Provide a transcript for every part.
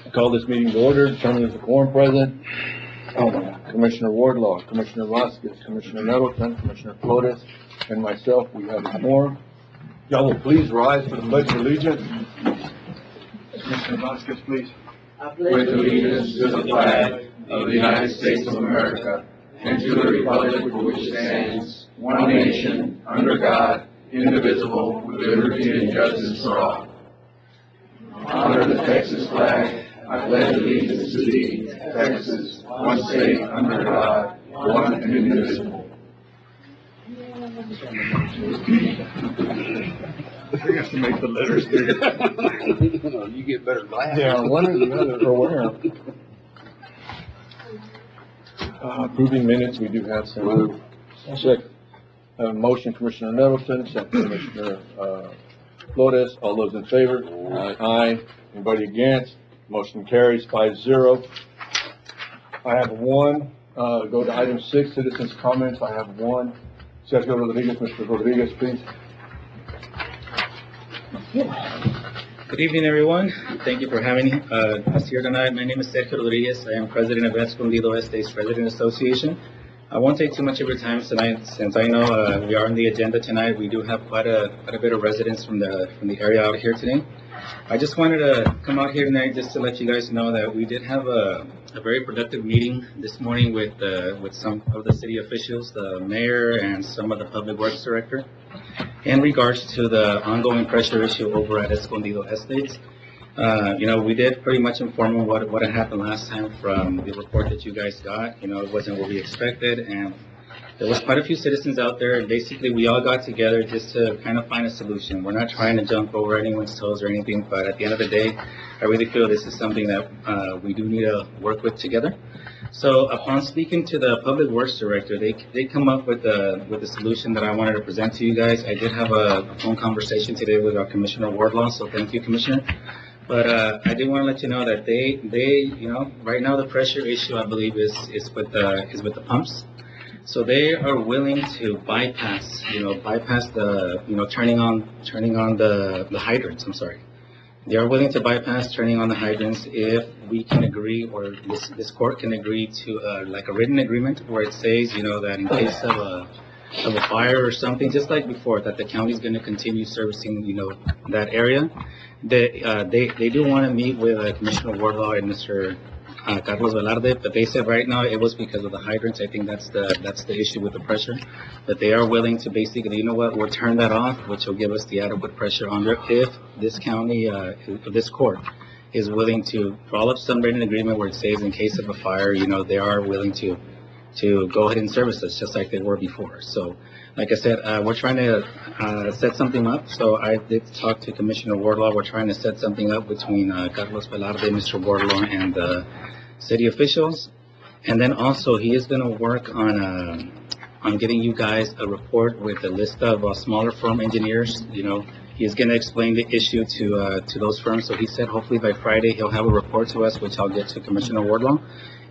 I call this meeting to order, determined as a quorum present. Commissioner Wardlaw, Commissioner Vasquez, Commissioner Nettleton, Commissioner Flores, and myself, we have a quorum. Y'all will please rise for the Pledge of Allegiance. Commissioner Vasquez, please. I pledge allegiance to the flag of the United States of America and to the republic for which it stands, one nation, under God, indivisible, with liberty and justice for all. Honor the Texas flag. I pledge allegiance to thee, Texas, one state, under God, one and indivisible. We have to make the letters bigger. You get better glasses. Yeah, one or the other, or whatever. Approving minutes, we do have some. Second. Motion, Commissioner Nettleton, second, Commissioner Flores. All those in favor? Aye. Anybody against? Motion carries 5-0. I have one. Go to item 6, citizens' comments. I have one. Sergio Rodriguez, Mr. Rodriguez, please. Good evening, everyone. Thank you for having us here tonight. My name is Sergio Rodriguez. I am president of Escondido Estates Resident Association. I won't take too much of your time tonight, since I know we are on the agenda tonight. We do have quite a bit of residents from the area out here today. I just wanted to come out here tonight just to let you guys know that we did have a very productive meeting this morning with some of the city officials, the mayor, and some of the public works director, in regards to the ongoing pressure issue over at Escondido Estates. We did pretty much inform them what had happened last time from the report that you guys got. It wasn't what we expected, and there was quite a few citizens out there, and basically we all got together just to kind of find a solution. We're not trying to jump over anyone's toes or anything, but at the end of the day, I really feel this is something that we do need to work with together. So upon speaking to the public works director, they come up with a solution that I wanted to present to you guys. I did have a phone conversation today with our Commissioner Wardlaw, so thank you, Commissioner. But I did want to let you know that they right now the pressure issue, I believe, is with the pumps. So they are willing to bypass the turning on the hydrants. I'm sorry. They are willing to bypass turning on the hydrants if we can agree, or this court can agree to like a written agreement where it says, that in case of a fire or something, just like before, that the county is going to continue servicing, that area. They do want to meet with Commissioner Wardlaw and Mr. Carlos Velarde, but they said right now it was because of the hydrants. I think that's the issue with the pressure. But they are willing to basically, we'll turn that off, which will give us the adequate pressure under if this county, this court is willing to draw up some written agreement where it says in case of a fire, they are willing to go ahead and service us just like they were before. So, like I said, we're trying to set something up. So I did talk to Commissioner Wardlaw. We're trying to set something up between Carlos Velarde, Mr. Wardlaw, and the city officials. And then also he is going to work on getting you guys a report with a list of smaller firm engineers. He is going to explain the issue to those firms. So he said hopefully by Friday he'll have a report to us, which I'll get to Commissioner Wardlaw.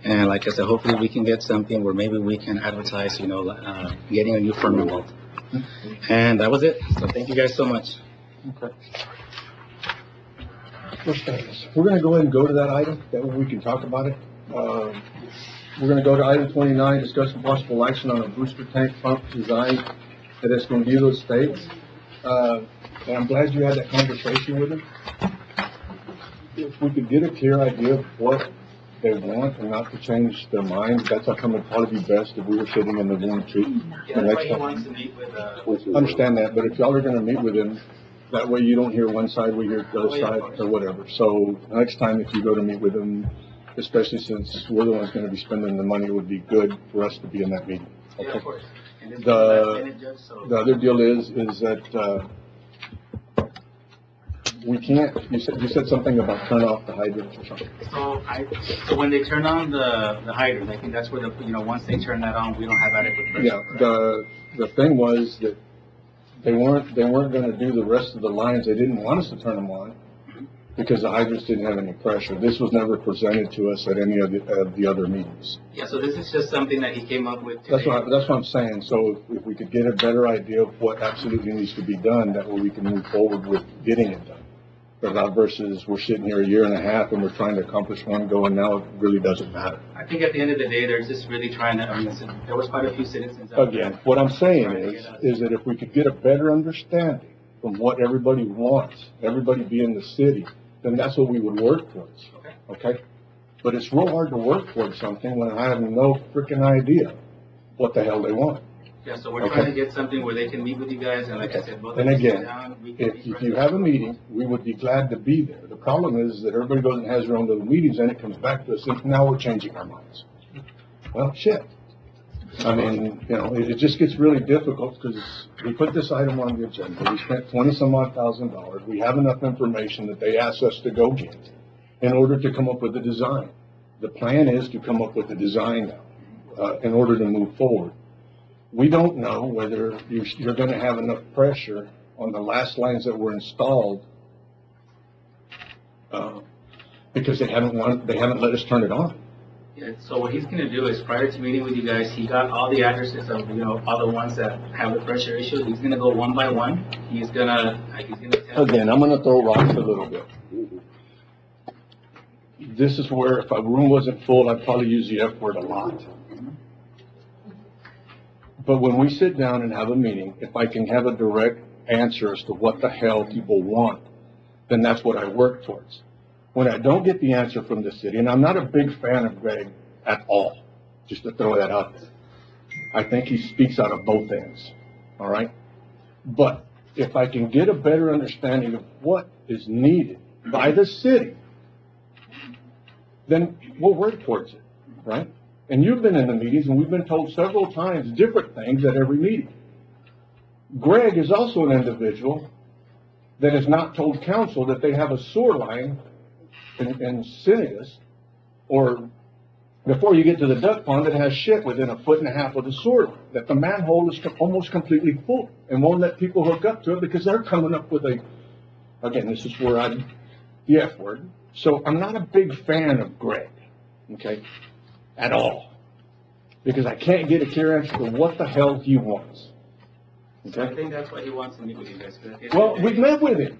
And like I said, hopefully we can get something where maybe we can advertise, getting a new firm involved. And that was it. So thank you guys so much. Okay. We're going to go ahead and go to that item. That way we can talk about it. We're going to go to item 29, discussion possible action on a booster tank pump design at Escondido Estates. And I'm glad you had that conversation with him. If we could get a clear idea of what they want and not to change their minds, that's how come it'd probably be best if we were sitting in the room too. Yeah, that's why he wants to meet with understand that, but if y'all are going to meet with him, that way you don't hear one side, we hear the other side or whatever. So next time if you go to meet with him, especially since we're the ones going to be spending the money, it would be good for us to be in that meeting. Okay. Yeah, of course. And the other deal is that we can't. You said something about turn off the hydrants or something. So when they turn on the hydrant, I think that's where once they turn that on, we don't have adequate pressure. Yeah. The thing was that they weren't going to do the rest of the lines. They didn't want us to turn them on because the hydrants didn't have any pressure. This was never presented to us at any of the other meetings. Yeah. So this is just something that he came up with today. That's what I'm saying. So if we could get a better idea of what absolutely needs to be done, that way we can move forward with getting it done. versus we're sitting here a year and a half and we're trying to accomplish one goal, and now it really doesn't matter. I think at the end of the day, they're just really trying to, there was quite a few citizens out there. Again, what I'm saying is that if we could get a better understanding from what everybody wants, everybody being the city, then that's what we would work towards, okay? But it's real hard to work towards something when I have no freaking idea what the hell they want. Yeah, so we're trying to get something where they can meet with you guys, and like I said, both of And us sit again, down. We can if you have a meeting, we would be glad to be there. The problem is that everybody goes and has their own little meetings, and it comes back to us, and now we're changing our minds. Well, shit. I mean, you know, it just gets really difficult because we put this item on the agenda. We spent $20,000. We have enough information that they asked us to go get in order to come up with a design. The plan is to come up with a design now in order to move forward. We don't know whether you're going to have enough pressure on the last lines that were installed because they haven't let us turn it on. Yeah, so what he's gonna do is, prior to meeting with you guys, he got all the addresses of, all the ones that have the pressure issue. He's gonna go one by one. He's gonna tell. Again, I'm going to throw rocks a little bit. This is where if a room wasn't full, I'd probably use the F word a lot. But when we sit down and have a meeting, if I can have a direct answer as to what the hell people want, then that's what I work towards. When I don't get the answer from the city, and I'm not a big fan of Greg at all, just to throw that out there. I think he speaks out of both ends, all right? But if I can get a better understanding of what is needed by the city, then we'll work towards it, right? And you've been in the meetings, and we've been told several times different things at every meeting. Greg is also an individual that has not told council that they have a sewer line in Cinegas, or before you get to the duck pond, that has shit within 1.5 foot of the sewer line, that the manhole is almost completely full and won't let people hook up to it because they're coming up with again, this is where the F word. So I'm not a big fan of Greg, okay, at all, because I can't get a clear answer to what the hell he wants. So I think that's why he wants to meet with you guys. Well, we've met with him,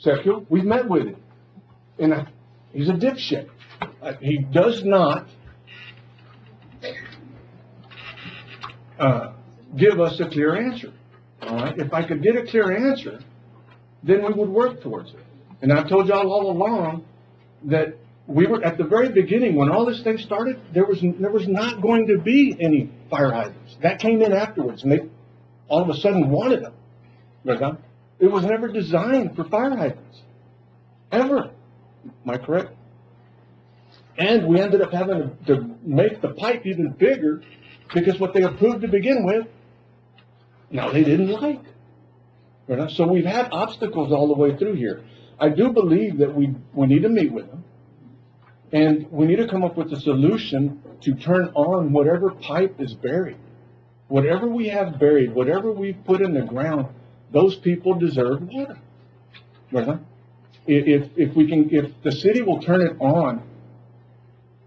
Sergio. We've met with him. And he's a dipshit. He does not give us a clear answer. All right? If I could get a clear answer, then we would work towards it. And I've told y'all all along that we were, at the very beginning, when all this thing started, there was not going to be any fire hydrants. That came in afterwards, and they all of a sudden wanted them. Right? It was never designed for fire hydrants. Ever. Am I correct? And we ended up having to make the pipe even bigger because what they approved to begin with, now they didn't like. Right? So we've had obstacles all the way through here. I do believe that we need to meet with them, and we need to come up with a solution to turn on whatever pipe is buried. Whatever we have buried, whatever we've put in the ground, those people deserve water. Right? If the city will turn it on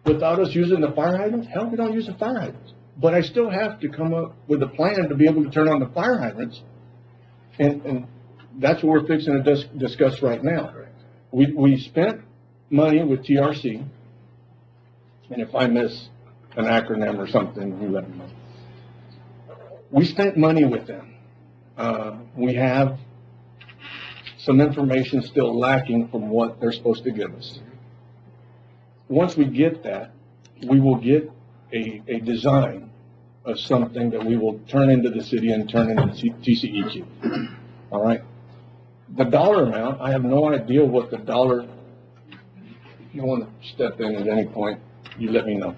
without us using the fire hydrants, hell, we don't use the fire hydrants. But I still have to come up with a plan to be able to turn on the fire hydrants, and that's what we're fixing to discuss right now. We spent money with TRC, and if I miss an acronym or something, you let me know. We spent money with them. We have some information still lacking from what they're supposed to give us. Once we get that, we will get a design of something that we will turn into the city and turn into TCEQ. All right? The dollar amount, I have no idea what the dollar, if you want to step in at any point, you let me know.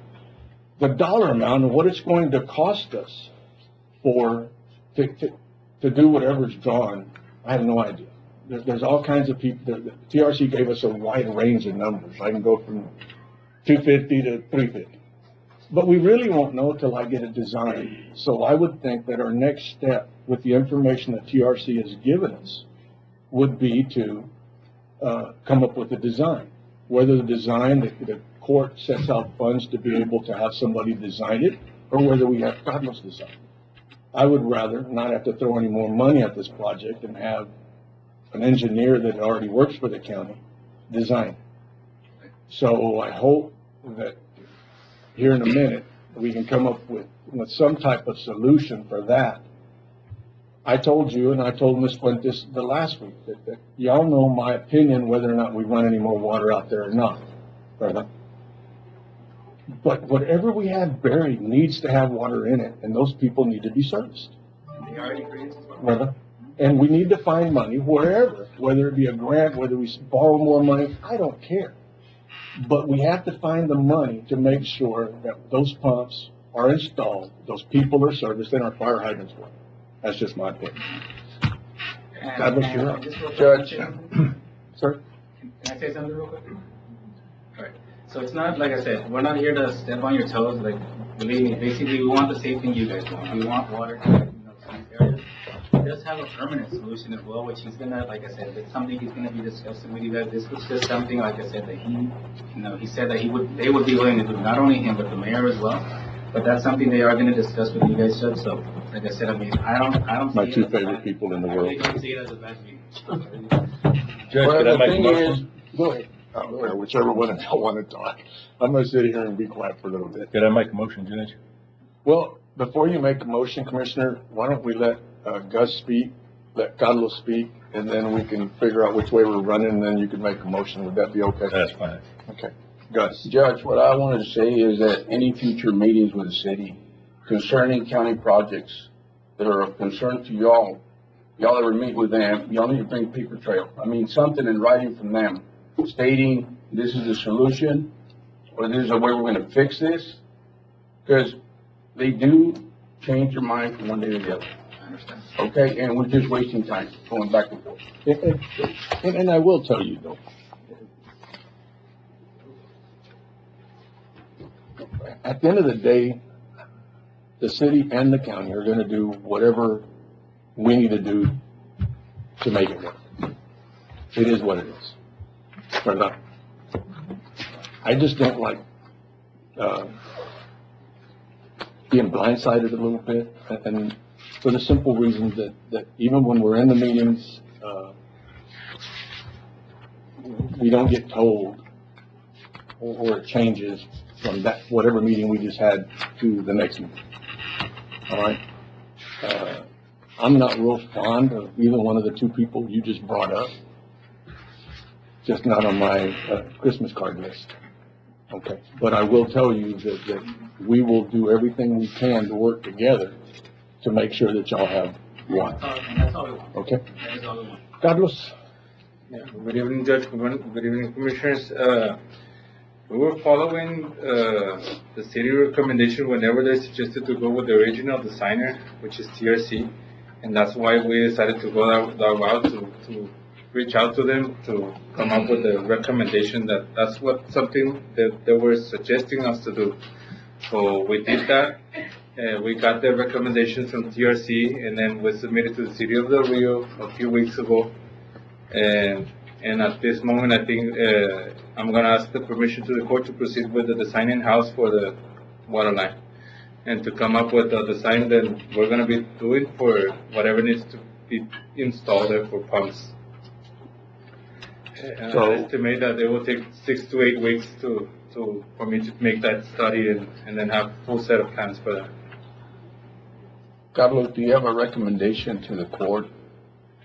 The dollar amount of what it's going to cost us to do whatever's drawn, I have no idea. There's all kinds of people. The TRC gave us a wide range of numbers. I can go from 250 to 350. But we really won't know till I get a design. So I would think that our next step with the information that TRC has given us would be to come up with a design. Whether the design, the court sets out funds to be able to have somebody design it, or whether we have God knows design. I would rather not have to throw any more money at this project and have an engineer that already works for the county design. So I hope that here in a minute, we can come up with some type of solution for that. I told you, and I told Ms. Fuentes the last week, that y'all know my opinion whether or not we run any more water out there or not, brother. But whatever we have buried needs to have water in it, and those people need to be serviced, They already agreed. brother. And we need to find money wherever, whether it be a grant, whether we borrow more money, I don't care. But we have to find the money to make sure that those pumps are installed, those people are serviced, and our fire hydrants work. That's just my opinion. God bless you. Judge. Sir? Can I say something real quick? All right. So it's not, like I said, we're not here to step on your toes. Like, believe me, basically, we want the same thing you guys want. We want water to, to these areas. He does have a permanent solution as well, which he's gonna, like I said, it's something he's gonna be discussing with you guys. This was just something, like I said, that he said that they would be willing to do, not only him, but the mayor as well. But that's something they are gonna discuss with you guys, Judge. So, like I said, I mean, I don't My see two it as a favorite bad- people in the I world. really don't see it as a bad thing. Judge, Well, could I the make a thing motion? Go ahead. Whichever one of y'all want to talk. I'm gonna sit here and be quiet for a little bit. Could I make a motion, Judge? Well, before you make a motion, Commissioner, why don't we let Gus speak, let Carlos speak, and then we can figure out which way we're running, and then you can make a motion. Would that be okay? That's fine. Okay. Gus? Judge, what I wanted to say is that any future meetings with the city concerning county projects that are of concern to y'all ever meet with them, y'all need to bring paper trail. I mean, something in writing from them stating this is the solution, or this is the way we're gonna fix this. Because they do change their mind from one day to the other. I understand. Okay, and we're just wasting time going back and forth. And I will tell you though, at the end of the day, the city and the county are gonna do whatever we need to do to make it work. It is what it is. Verdad? I just don't like, being blindsided a little bit, and for the simple reason that even when we're in the meetings, we don't get told, or it changes from that, whatever meeting we just had to the next meeting. All right? I'm not real fond of either one of the two people you just brought up. Just not on my Christmas card list. Okay, but I will tell you that we will do everything we can to work together to make sure that y'all have water. And that's all we want. Okay? That is all we want. Carlos? Good evening, Judge. Good evening, Commissioners. We were following the city recommendation whenever they suggested to go with the original designer, which is TRC, and that's why we decided to go that route to reach out to them to come up with a recommendation that's something that they were suggesting us to do. So we did that. We got the recommendations from TRC, and then we submitted to the City of Del Rio a few weeks ago. And at this moment, I think I'm going to ask the permission to the court to proceed with the design in-house for the water line, and to come up with a design that we're going to be doing for whatever needs to be installed there for pumps. And I estimate that it will take 6 to 8 weeks for me to make that study and then have a full set of plans for that. Carlos, do you have a recommendation to the court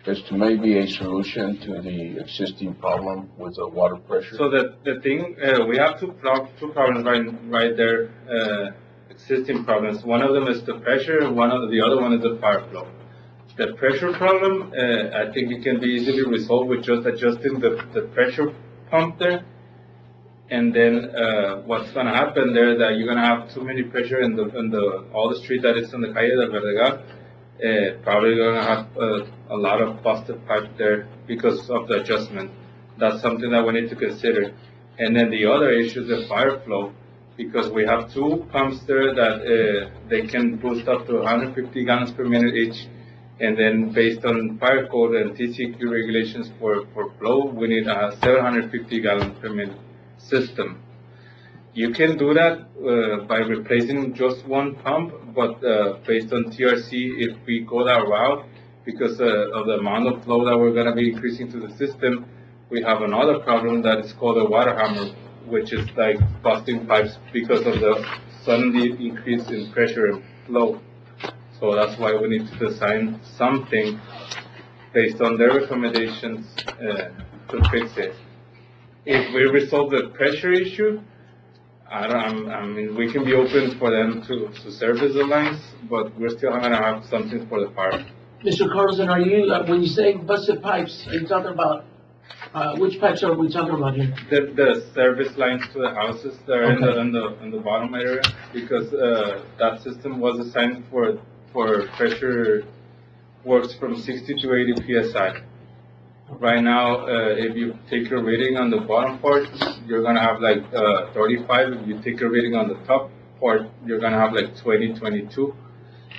as to maybe a solution to the existing problem with the water pressure? So the thing, we have two problems right there, existing problems. One of them is the pressure, and the other one is the fire flow. The pressure problem, I think it can be easily resolved with just adjusting the pressure pump there. And then what's going to happen there, that you're going to have too many pressure in all the street that is in the Calle del Verdegar. Probably going to have a lot of busted pipe there because of the adjustment. That's something that we need to consider. And then the other issue is the fire flow, because we have two pumps there that they can boost up to 150 gallons per minute each. And then based on fire code and TCEQ regulations for flow, we need a 750 gallons per minute system. You can do that by replacing just one pump, but based on TRC, if we go that route, because of the amount of flow that we're gonna be increasing to the system, we have another problem that is called a water hammer, which is like busting pipes because of the suddenly increase in pressure and flow. So that's why we need to design something based on their recommendations to fix it. If we resolve the pressure issue, I mean, we can be open for them to service the lines, but we're still gonna have something for the fire. Mr. Carlson, are you, when you say busted pipes, are you talking about, which pipes are we talking about here? The service lines to the houses that are in the bottom area, because that system was designed for pressure works from 60 to 80 psi. Right now, if you take a reading on the bottom part, you're gonna have like 35. If you take a reading on the top part, you're gonna have like 20, 22.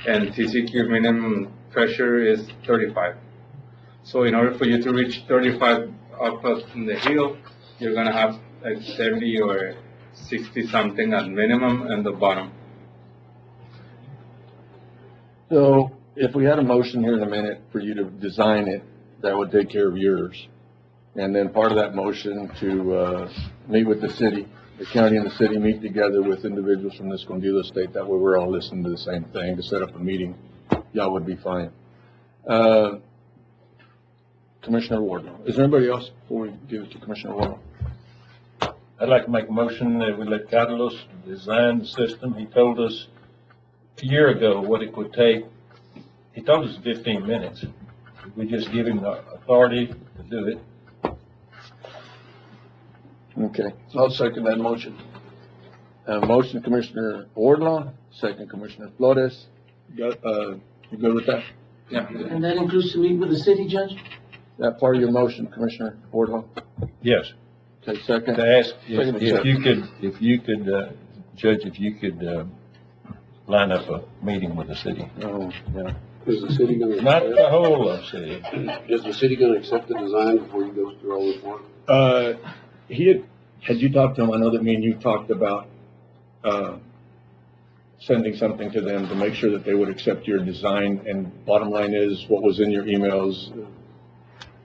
And TCQ minimum pressure is 35. So in order for you to reach 35 up in the hill, you're gonna have like 70 or 60 something at minimum and the bottom. So if we had a motion here in a minute for you to design it, that would take care of yours. And then part of that motion to, meet with the city, the county and the city meet together with individuals from the Escondido State. That way we're all listening to the same thing, to set up a meeting. Y'all would be fine. Commissioner Wardlaw. Is there anybody else before we give it to Commissioner Wardlaw? I'd like to make a motion that we let Carlos design the system. He told us a year ago what it would take. He told us 15 minutes. We just give him the authority to do it. Okay, I'll second that motion. Motion Commissioner Wardlaw, second Commissioner Flores. You good with that? Yeah. And that includes to meet with the city, Judge? That part of your motion, Commissioner Wardlaw? Yes. Okay, second. To ask Second if accept. you could, Judge, if you could, line up a meeting with the city. Oh, yeah. Is the city gonna? Not the whole of city. Is the city gonna accept the design before you go through all this work? Had you talked to him, I know that me and you talked about, sending something to them to make sure that they would accept your design, and bottom line is, what was in your emails,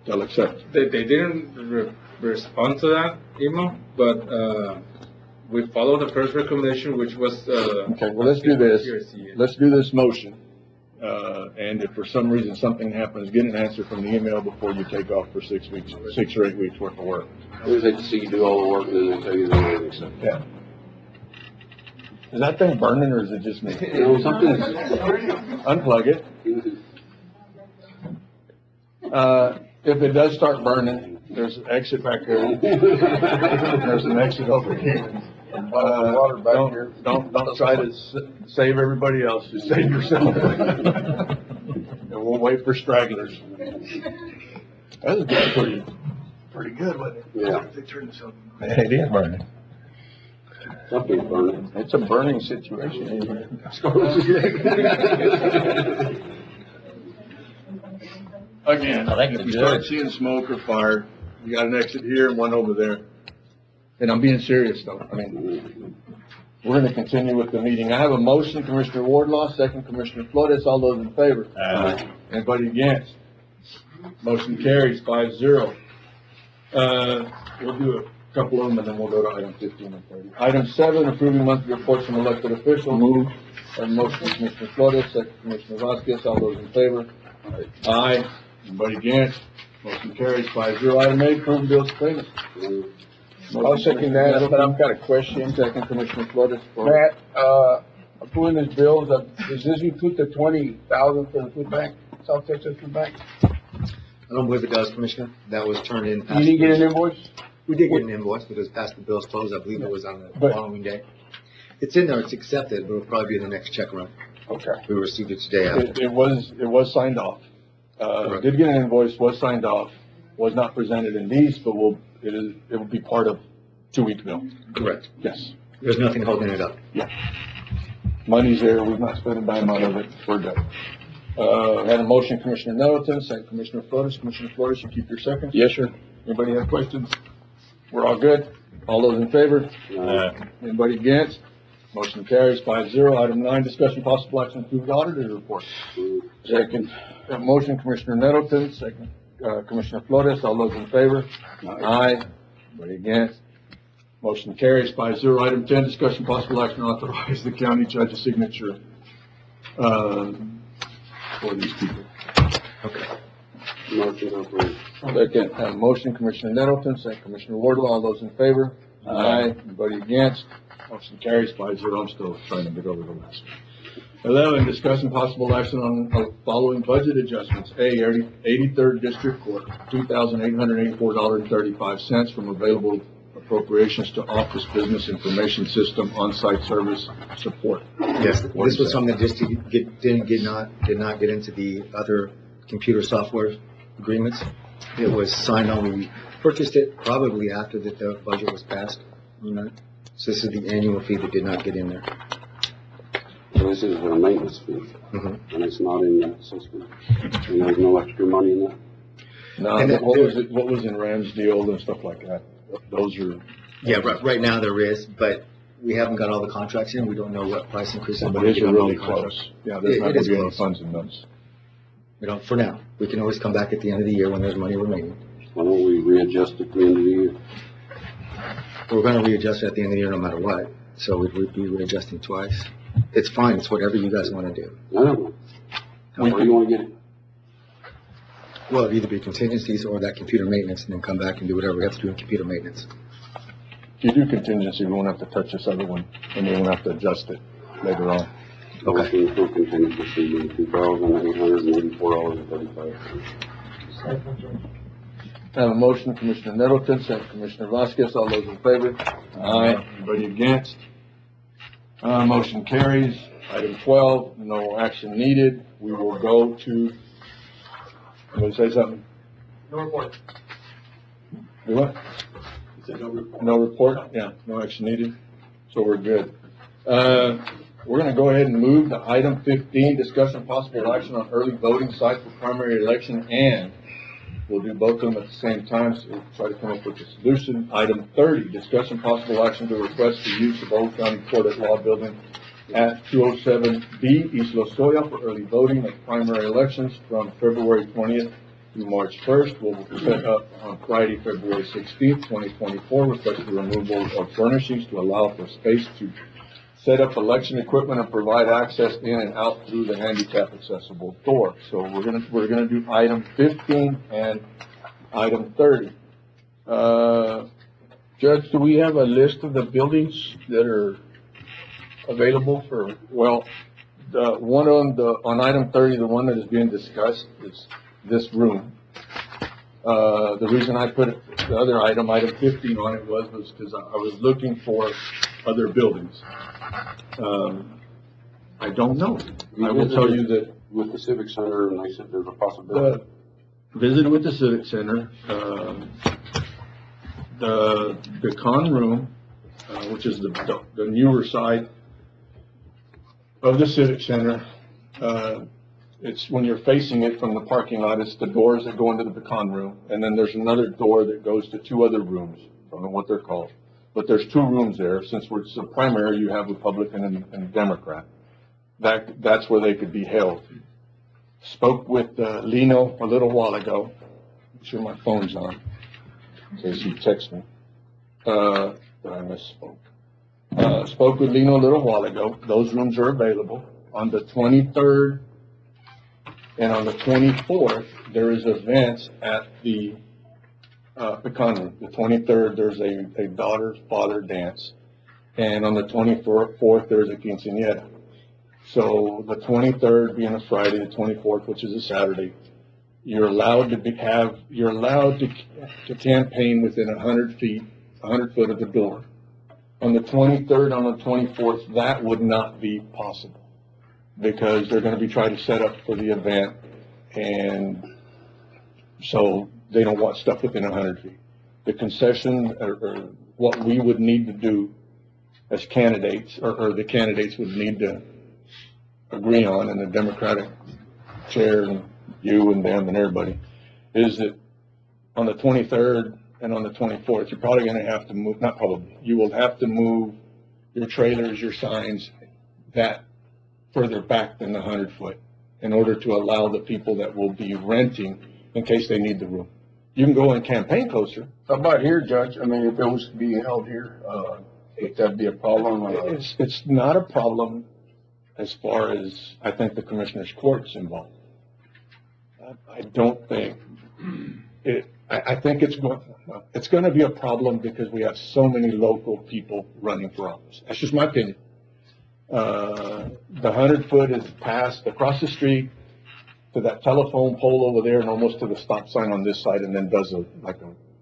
they'll accept. They didn't respond to that email, but we followed the first recommendation, which was. Okay, well, let's do this. CRC. Let's do this motion. And if for some reason something happens, get an answer from the email before you take off for 6 weeks, 6 or 8 weeks worth of work. I always hate to see you do all the work and then they tell you they don't accept it. Yeah. Is that thing burning or is it just me? You know, something's. Unplug it. If it does start burning, there's an exit back there. There's an exit over here. Don't try to save everybody else, just save yourself. And we'll wait for stragglers. That was good, pretty good, wasn't it? Yeah. They turned this on. It is burning. Something's burning. It's a burning situation in here. Again, I think if the we start judge- seeing smoke or fire, we got an exit here and one over there. And I'm being serious though. I mean, we're gonna continue with the meeting. I have a motion, Commissioner Wardlaw, second Commissioner Flores. All those in favor? Aye. Anybody against? Motion carries 5-0. We'll do a couple of them and then we'll go to item 15 and 30. Item 7, approving monthly reports from elected officials. Move. Motion, Commissioner Flores, second Commissioner Vasquez. All those in favor? Aye. Anybody against? Motion carries 5-0. Item 8, approve bills of payment. I'll second that, but I've got a question. Second Commissioner Flores. Matt, approving this bill, does this include the 20,000 for the food bank, South Texas Food Bank? I don't believe it does, Commissioner. That was turned in. You didn't get an invoice? We did get an invoice, but it was past the bill's close. I believe it was on the But- following day. It's in there, it's accepted, but it'll probably be in the next check run. Okay. We received it today after. It was signed off. Did get an invoice, was signed off, was not presented in these, but it will be part of 2-week bill. Correct. Yes. There's nothing holding it up. Money's there, we've not spent a dime out of it, we're good. Had a motion, Commissioner Nettleton, second Commissioner Flores. Commissioner Flores, you keep your second? Yes, sir. Anybody have questions? We're all good? All those in favor? Anybody against? Motion carries 5-0. Item 9, discussion possible action to approve the auditor's report. Second. Got a motion, Commissioner Nettleton, second, Commissioner Flores. All those in favor? Aye. Anybody against? Motion carries 5-0. Item 10, discussion possible action to authorize the county judge's signature, for these people. Motion to approve. Second, motion, Commissioner Nettleton, second, Commissioner Wardlaw. All those in favor? Aye. Anybody against? Motion carries 5-0. I'm still trying to get over the last one. 11, discussion possible action on following budget adjustments. A, 83rd District Court, $2,884.35 from available appropriations to Office Business Information System on-site service support. Yes, this was something that just did not get into the other computer software agreements. It was signed on, we purchased it probably after the budget was passed. So this is the annual fee that did not get in there. So this is a maintenance fee, Mhm. and it's not in that system. And there's no extra money in that? No, And what was in Rand's deal and stuff like that? Those are. Yeah, right now there is, but we haven't got all the contracts in. We don't know what price increases. But we're these gonna are get on all really the contracts. close. Yeah, there's not It gonna is be any close. funds in those. For now, we can always come back at the end of the year when there's money remaining. Why don't we readjust at the end of the year? We're going to readjust at the end of the year no matter what, so we'd be readjusting twice. It's fine, it's whatever you guys want to do. I don't know. Where do you want to get it? Well, it'd either be contingencies or that computer maintenance, and then come back and do whatever we have to do in computer maintenance. If you do contingency, we won't have to touch this other one, and we won't have to adjust it later on. Motion for contingency in $2,884.35. I have a motion, Commissioner Nettleton, second, Commissioner Vasquez. All those in favor? Aye. Anybody against? Motion carries. Item 12, no action needed. We will go to, I'm going to say something. No report. Do what? No report? Yeah, no action needed. So we're good. We're going to go ahead and move to item 15, discussion possible action on early voting site for primary election, and we'll do both of them at the same time, so we'll try to come up with a solution. Item 30, discussion possible action to request the use of Old County Court at Law Building at 207B East Lozoya for early voting of primary elections from February 20th through March 1st. Will be set up on Friday, February 16th, 2024. Request the removal of furnishings to allow for space to set up election equipment and provide access in and out through the handicap accessible door. So we're gonna do item 15 and item 30. Judge, do we have a list of the buildings that are available for? Well, the one on item 30, the one that is being discussed is this room. The reason I put the other item 15 on it was because I was looking for other buildings. I don't know. I will tell you that With the Civic Center, and they said there's a possibility. visited with the Civic Center, the con room, which is the newer side of the Civic Center. It's when you're facing it from the parking lot, it's the doors that go into the pecan room, and then there's another door that goes to two other rooms. Don't know what they're called, but there's two rooms there. Since it's a primary, you have Republican and Democrat. That's where they could be held. Spoke with Lino a little while ago. I'm sure my phone's on, in case he texts me. That I misspoke. Spoke with Lino a little while ago. Those rooms are available. On the 23rd and on the 24th, there is events at the pecan room. The 23rd, there's a daughter-father dance. And on the 24th, there's a quinceañera. So the 23rd being a Friday, the 24th, which is a Saturday, you're allowed to campaign within 100 foot of the door. On the 23rd, on the 24th, that would not be possible because they're going to be trying to set up for the event, and so they don't want stuff within 100 feet. The concession or what we would need to do as candidates, or the candidates would need to agree on, and the Democratic chair and you and them and everybody, is that on the 23rd and on the 24th, you're probably going to have to move, not probably, you will have to move your trailers, your signs, that further back than the 100-foot in order to allow the people that will be renting in case they need the room. You can go and campaign closer. How about here, Judge? I mean, if it was to be held here, would that be a problem? It's not a problem as far as I think the Commissioner's Court's involved. I don't think I think it's going to be a problem because we have so many local people running for office. That's just my opinion. The 100-foot is passed across the street to that telephone pole over there and almost to the stop sign on this side, and then does a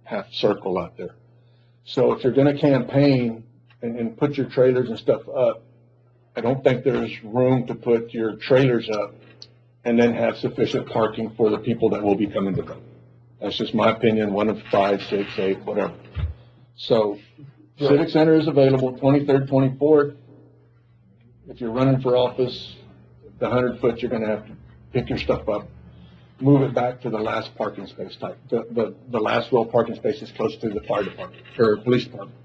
half circle out there. So if you're going to campaign and put your trailers and stuff up, I don't think there's room to put your trailers up and then have sufficient parking for the people that will be coming to vote. That's just my opinion, 1 of 5, 6, 8, whatever. So Civic Center is available 23rd, 24th. If you're running for office, the 100-foot, you're going to have to pick your stuff up, move it back to the last parking space type. The last row parking space is close to the fire department or police department.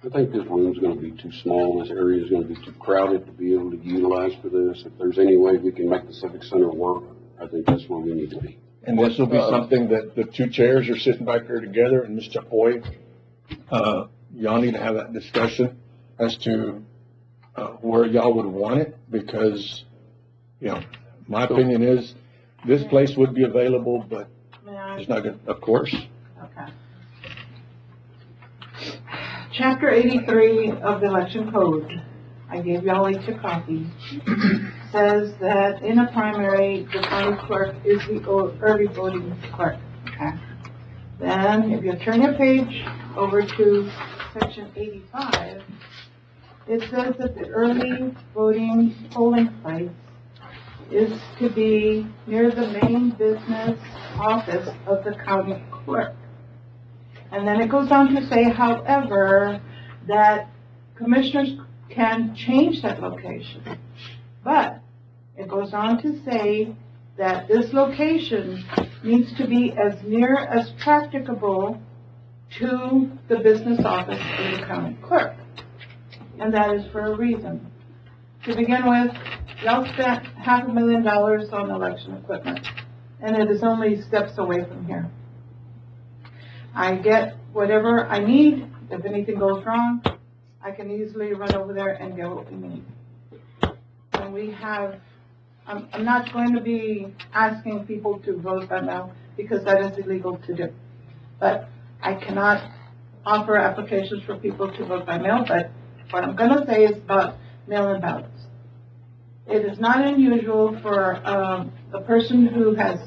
I think this room's gonna be too small, this area is gonna be too crowded to be able to utilize for this. If there's any way we can make the Civic Center work, I think that's where we need to be. And this will be something that the two chairs are sitting back there together, and Ms. Chapoy, y'all need to have that discussion as to where y'all would want it, because, you know, my opinion is this place would be available, but it's not gonna, of course. Okay. Chapter 83 of the election code, I gave y'all each a copy, says that in a primary, the county clerk is the early voting clerk. Okay. Then, if you turn your page over to section 85, it says that the early voting polling place is to be near the main business office of the county clerk. And then it goes on to say, however, that commissioners can change that location. But it goes on to say that this location needs to be as near as practicable to the business office of the county clerk. And that is for a reason. To begin with, y'all spent $500,000 on election equipment, and it is only steps away from here. I get whatever I need. If anything goes wrong, I can easily run over there and get what we need. And we have, I'm not going to be asking people to vote by mail because that is illegal to do. But I cannot offer applications for people to vote by mail, but what I'm going to say is about mail-in ballots. It is not unusual for a person who has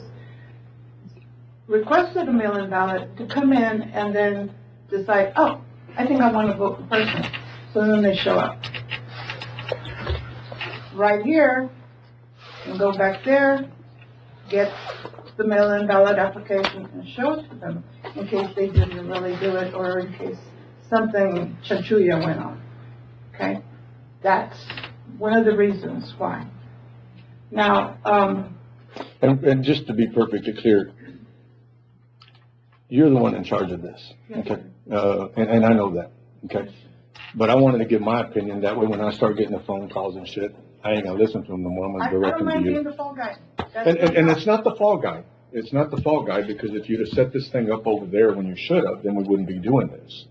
requested a mail-in ballot to come in and then decide, oh, I think I want to vote in person. So then they show up. Right here, and go back there, get the mail-in ballot application and show it to them in case they didn't really do it or in case something chanchuya went on. Okay? That's one of the reasons why. Now, and just to be perfectly clear, you're the one in charge of this, okay? And I know that, okay? But I wanted to give my opinion. That way, when I start getting the phone calls and shit, I ain't gonna listen to them no more. I'm gonna direct them to you. I don't mind being the fall guy. And it's not the fall guy. It's not the fall guy, because if you'd have set this thing up over there when you should have, then we wouldn't be doing this,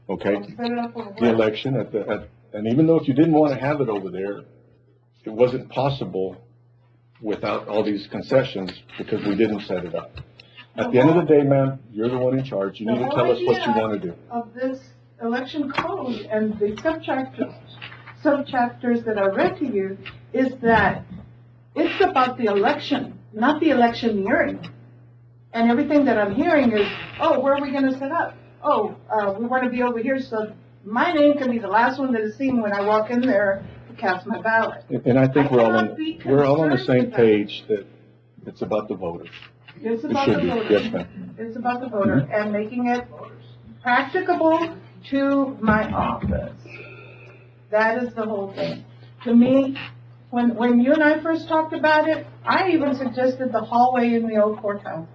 okay? Set it up over The election and even though if you didn't want to have it over there, it wasn't possible without all these concessions because we didn't set it up. At the end of the day, ma'am, you're the one in charge. You need to tell us what you want to do. Of this election code and the subchapters that I read to you is that it's about the election, not the electioneering. And everything that I'm hearing is, oh, where are we going to set up? Oh, we want to be over here so my name can be the last one that is seen when I walk in there to cast my ballot. And I think we're all on the same page that it's about the voters. It's about the voter. Yes, ma'am. It's about the voter and making it practicable to my office. That is the whole thing. To me, when you and I first talked about it, I even suggested the hallway in the old courthouse.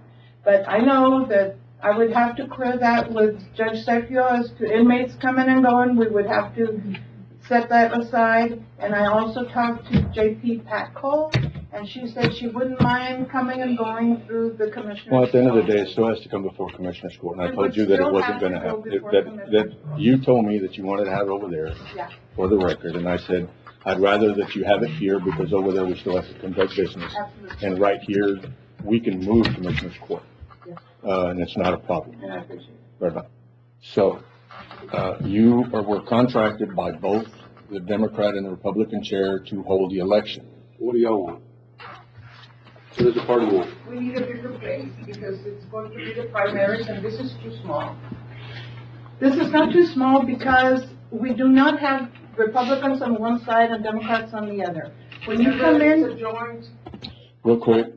But I know that I would have to clear that with Judge Sergio as to inmates coming and going. We would have to set that aside. And I also talked to JP Patco, and she said she wouldn't mind coming and going through the commissioner's. Well, at the end of the day, it office. still has to come before Commissioner's Court, and I It told would you that it still wasn't have to gonna go happen. before That Commissioner's. you told me that you wanted to have it over there Yeah. for the record, and I said, I'd rather that you have it here, because over there we still have to conduct business. Absolutely. And right here, we can move Commissioner's Court, Yeah. and it's not a problem. And I appreciate it. Right about. So, we're contracted by both the Democrat and the Republican chair to hold the election. What do y'all want? What does the party want? We need a bigger place because it's going to be the primaries and this is too small. This is not too small because we do not have Republicans on one side and Democrats on the other. When you come in. Real quick,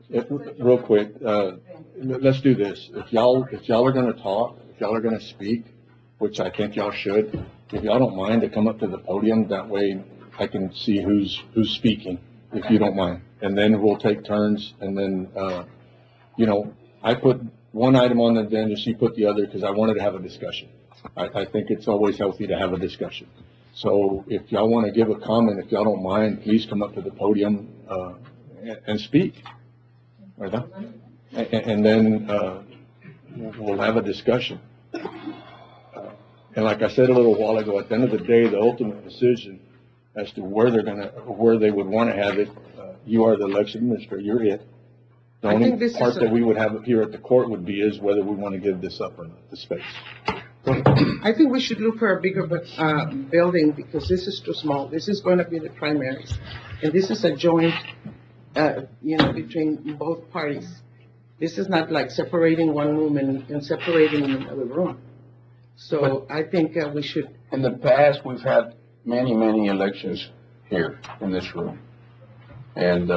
let's do this. If y'all are gonna talk, if y'all are gonna speak, which I think y'all should, if y'all don't mind to come up to the podium, that way I can see who's speaking, if you don't mind. And then we'll take turns, and then, I put one item on the agenda, she put the other, because I wanted to have a discussion. I think it's always healthy to have a discussion. So if y'all want to give a comment, if y'all don't mind, please come up to the podium, and speak. Right? And then, we'll have a discussion. And like I said a little while ago, at the end of the day, the ultimate decision as to where they would want to have it, you are the election administrator, you're it. The I only think this part is that we would have here at the court would be is whether we want to give this up or not, the space. I think we should look for a bigger, building because this is too small. This is going to be the primaries. And this is a joint, between both parties. This is not like separating one room and separating another room. So I think we should. In the past, we've had many, many elections here in this room. And,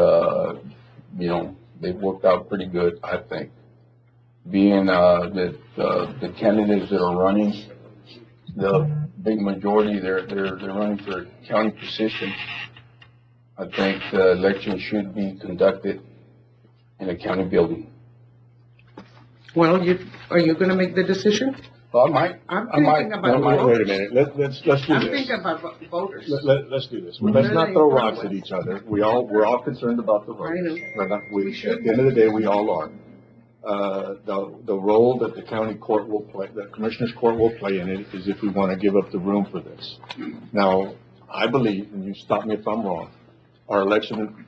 they've worked out pretty good, I think. Being, that, the candidates that are running, the big majority, they're running for a county position. I think the election should be conducted in a county building. Well, are you going to make the decision? Well, I might. I'm thinking about Wait a minute, let's do I'm this. thinking about voters. Let's do this. Let's not throw rocks at each other. We're all concerned about the vote. I know. We should. At the end of the day, we all are. The role that the county court will play, the commissioner's court will play in it is if we want to give up the room for this. Now, I believe, and you stop me if I'm wrong, our election,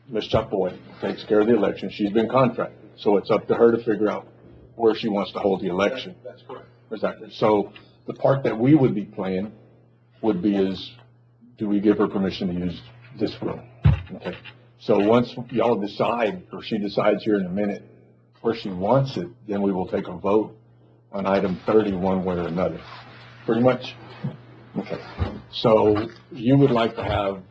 Ms. Chapoy takes care of the election. She's been contracted. So it's up to her to figure out where she wants to hold the election. That's correct. Exactly. So the part that we would be playing would be is, do we give her permission to use this room? Okay. So once y'all decide, or she decides here in a minute where she wants it, then we will take a vote on item 30 one way or another. Pretty much? Okay. So you would like to have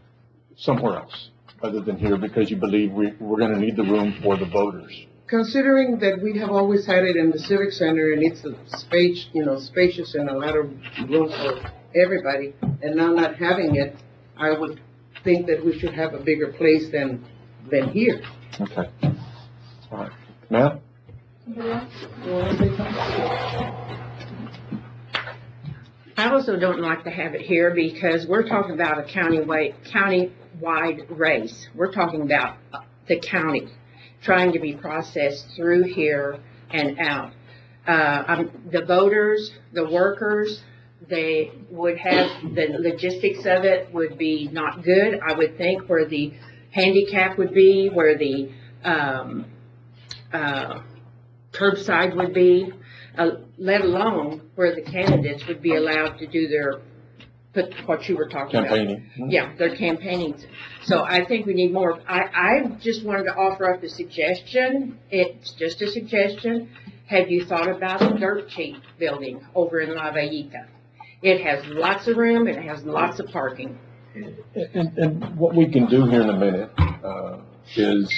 somewhere else other than here because you believe we're going to need the room for the voters. Considering that we have always had it in the Civic Center and it's a space, spacious and a lot of room for everybody, and now not having it, I would think that we should have a bigger place than here. Okay. All right. Ma'am? I also don't like to have it here because we're talking about a county-wide race. We're talking about the county trying to be processed through here and out. The voters, the workers, they would have, the logistics of it would be not good, I would think, where the handicap would be, where the curbside would be, let alone where the candidates would be allowed to do what you were talking about. Campaigning. Yeah, their campaigning. So I think we need more. I just wanted to offer up a suggestion. It's just a suggestion. Have you thought about the dirt cheap building over in La Vallita? It has lots of room. It has lots of parking. And what we can do here in a minute is,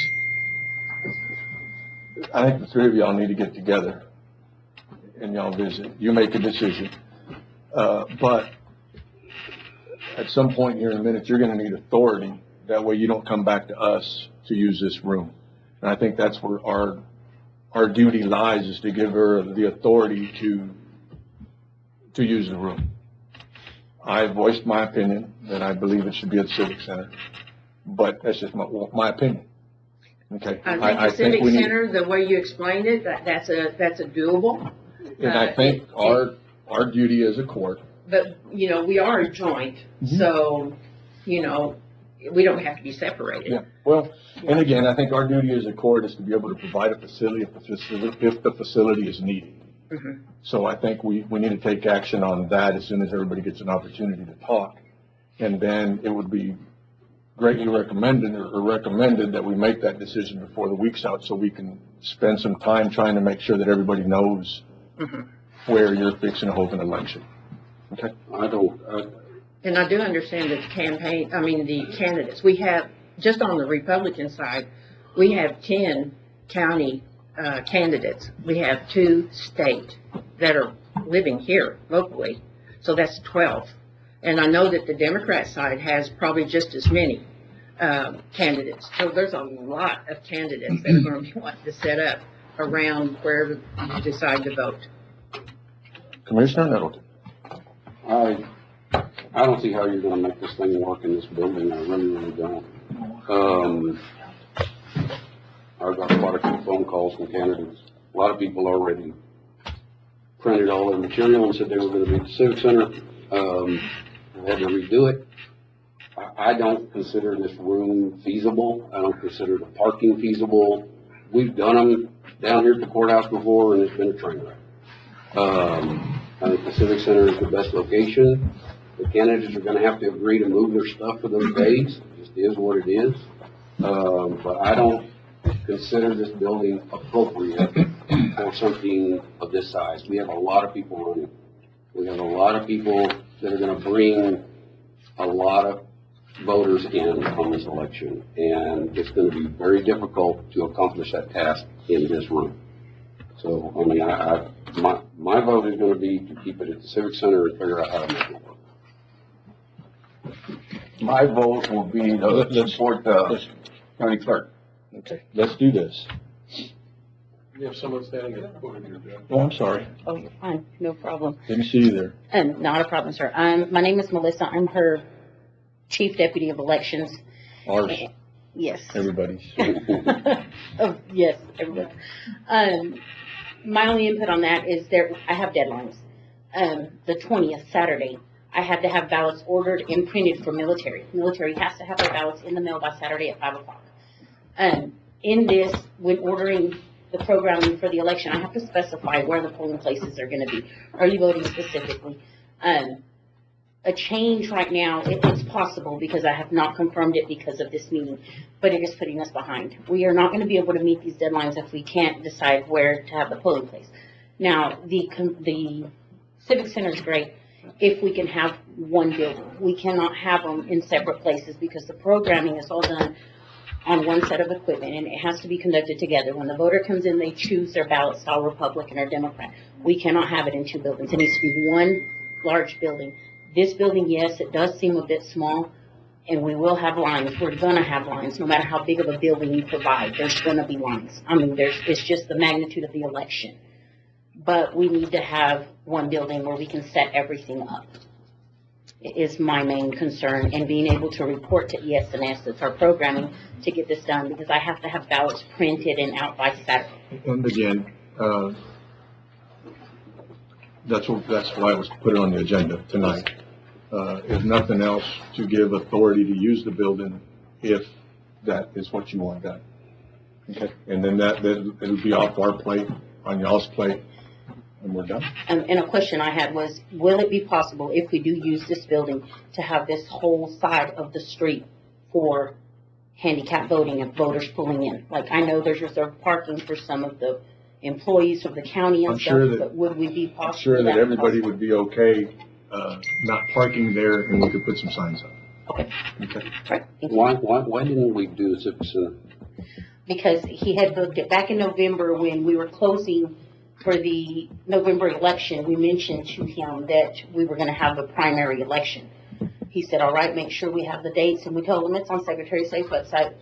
I think the three of y'all need to get together and y'all visit. You make a decision. But at some point here in a minute, you're going to need authority. That way you don't come back to us to use this room. And I think that's where our duty lies, is to give her the authority to use the room. I voiced my opinion that I believe it should be at the Civic Center, but that's just my opinion. Okay? I think the Civic Center, the way you explained it, that's a doable. And I think our duty as a court. But, you know, we are a joint, so, you know, we don't have to be separated. Yeah, well, and again, I think our duty as a court is to be able to provide a facility if the facility is needed. So I think we need to take action on that as soon as everybody gets an opportunity to talk. And then it would be greatly recommended that we make that decision before the week's out so we can spend some time trying to make sure that everybody knows where you're fixing to hold an election. Okay? And I do understand that the candidates, we have, just on the Republican side, we have 10 county candidates. We have 2 state that are living here locally, so that's 12. And I know that the Democrat side has probably just as many candidates. So there's a lot of candidates that are going to be wanting to set up around wherever you decide to vote. Commissioner Nettleton. I don't see how you're gonna make this thing work in this building. I really don't. I've got quite a few phone calls from candidates. A lot of people already printed all their material and said they were gonna be at the Civic Center. I had to redo it. I don't consider this room feasible. I don't consider the parking feasible. We've done them down here at the courthouse before, and it's been a train wreck. I think the Civic Center is the best location. The candidates are going to have to agree to move their stuff for those days. It just is what it is. But I don't consider this building appropriate for something of this size. We have a lot of people running. We have a lot of people that are going to bring a lot of voters in on this election. And it's going to be very difficult to accomplish that task in this room. So, I mean, my vote is going to be to keep it at the Civic Center and figure out how to make it work. My vote will be to support the county clerk. Okay, let's do this. You have someone standing at the podium here, Jeff. Oh, I'm sorry. Oh, you're fine, no problem. Didn't see you there. Not a problem, sir. My name is Melissa. I'm her Chief Deputy of Elections. Ours. Yes. Everybody's. Oh, yes, everybody. My only input on that is I have deadlines. The 20th, Saturday, I had to have ballots ordered and printed for military. Military has to have their ballots in the mail by Saturday at 5 o'clock. In this, when ordering the programming for the election, I have to specify where the polling places are going to be. Early voting specifically. A change right now, it's possible because I have not confirmed it because of this meeting, but it is putting us behind. We are not going to be able to meet these deadlines if we can't decide where to have the polling place. Now, the Civic Center is great if we can have one building. We cannot have them in separate places because the programming is all done on one set of equipment and it has to be conducted together. When the voter comes in, they choose their ballot style, Republican or Democrat. We cannot have it in 2 buildings. It needs to be one large building. This building, yes, it does seem a bit small, and we will have lines. We're going to have lines. No matter how big of a building you provide, there's going to be lines. I mean, it's just the magnitude of the election. But we need to have one building where we can set everything up. It is my main concern, and being able to report to ES&S, that's our programming, to get this done, because I have to have ballots printed and out by Saturday. And again, that's why I was put it on the agenda tonight. If nothing else, to give authority to use the building if that is what you want done. Okay, and then it'll be off our plate, on y'all's plate, and we're done. And a question I had was, will it be possible, if we do use this building, to have this whole side of the street for handicap voting and voters pulling in? Like, I know there's reserved parking for some of the employees of the county and stuff, but would we be possible? I'm sure that everybody would be okay not parking there, and we could put some signs up. Okay. Okay. Right. Why didn't we do the Civic Center? Because he had booked it back in November when we were closing for the November election. We mentioned to him that we were going to have a primary election. He said, all right, make sure we have the dates. And we told him it's on Secretary of State's website.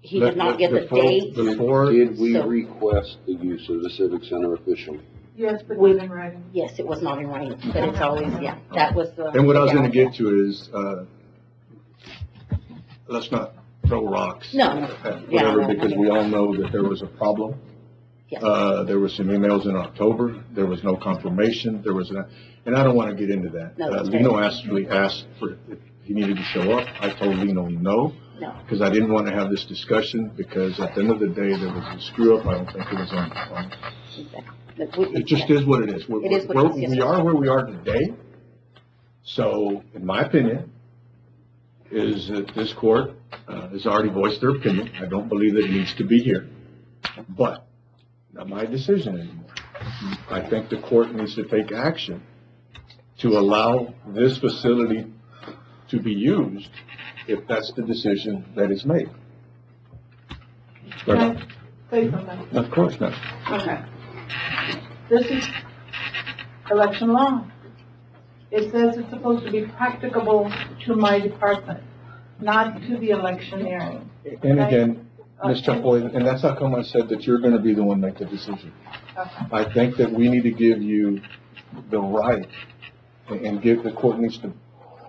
He did not get the dates. Did we request the use of the Civic Center officially? Yes, but We- it's in writing. Yes, it was not in writing, but it's always, yeah, that was the. And what I was gonna get to is, let's not throw rocks. No, no. At Yeah, whatever, no, because no. we all know that there was a problem. Yes. There were some emails in October, there was no confirmation, and I don't wanna get into that. No, that's Lino fair. actually asked for, if he needed to show up, I told Lino no, No, because I didn't wanna have this discussion, because at the end of the day, there was a screw up, I don't think it was on. exactly. But we- It just is what it is. It is what it is, yes, We sir. are where we are today. So, in my opinion, is that this court has already voiced their opinion. I don't believe that it needs to be here. But, not my decision anymore. I think the court needs to take action to allow this facility to be used if that's the decision that is made. Can I say something? Of course not. Okay. This is election law. It says it's supposed to be practicable to my department, not to the electioneering. And again, Ms. Chapoy, and that's how come I said that you're gonna be the one make the decision. Okay. I think that we need to give you the right, and give, the court needs to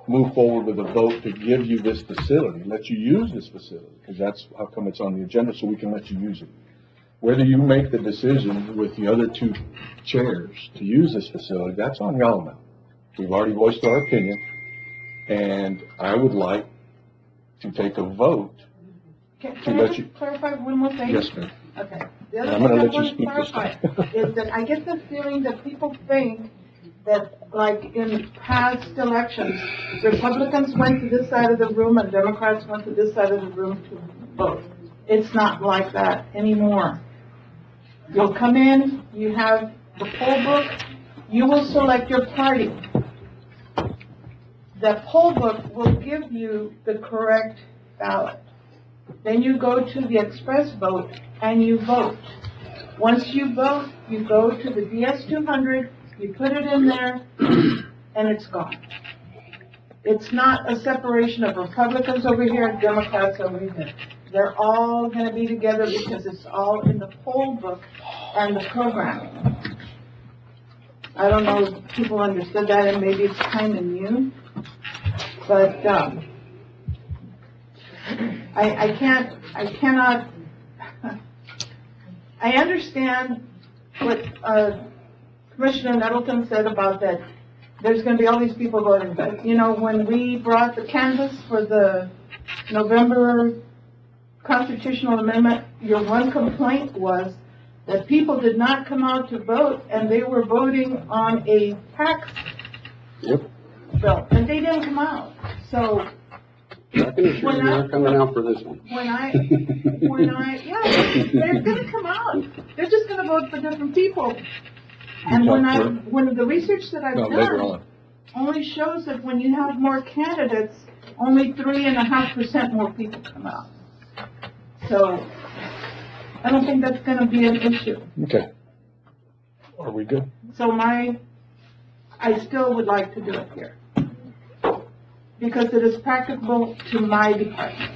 move forward with a vote to give you this facility, let you use this facility, because that's how come it's on the agenda, so we can let you use it. Whether you make the decision with the other two chairs to use this facility, that's on y'all now. We've already voiced our opinion, and I would like to take a vote. Can To I let just you- clarify one more thing? Yes, ma'am. Okay. The other I'm thing gonna I let you want to speak this clarify time. is that I get the feeling that people think that, like in past elections, Republicans went to this side of the room and Democrats went to this side of the room to vote. It's not like that anymore. You'll come in, you have the poll book, you will select your party. The poll book will give you the correct ballot. Then you go to the express vote and you vote. Once you vote, you go to the DS-200, you put it in there, and it's gone. It's not a separation of Republicans over here and Democrats over here. They're all gonna be together because it's all in the poll book and the programming. I don't know if people understood that, and maybe it's kind of new, but, I cannot, I understand what, Commissioner Nettleton said about that there's gonna be all these people voting, but, you know, when we brought the canvas for the November constitutional amendment, your one complaint was that people did not come out to vote, and they were voting on a tax Yep. bill, and they didn't come out. So, I can assure you they're coming out for this one. yeah, they're gonna come out. They're just gonna vote for different people. And when the research that I've No, later done on. only shows that when you have more candidates, only 3.5% more people come out. So, I don't think that's gonna be an issue. Okay. Are we good? So I still would like to do it here. Because it is practicable to my department.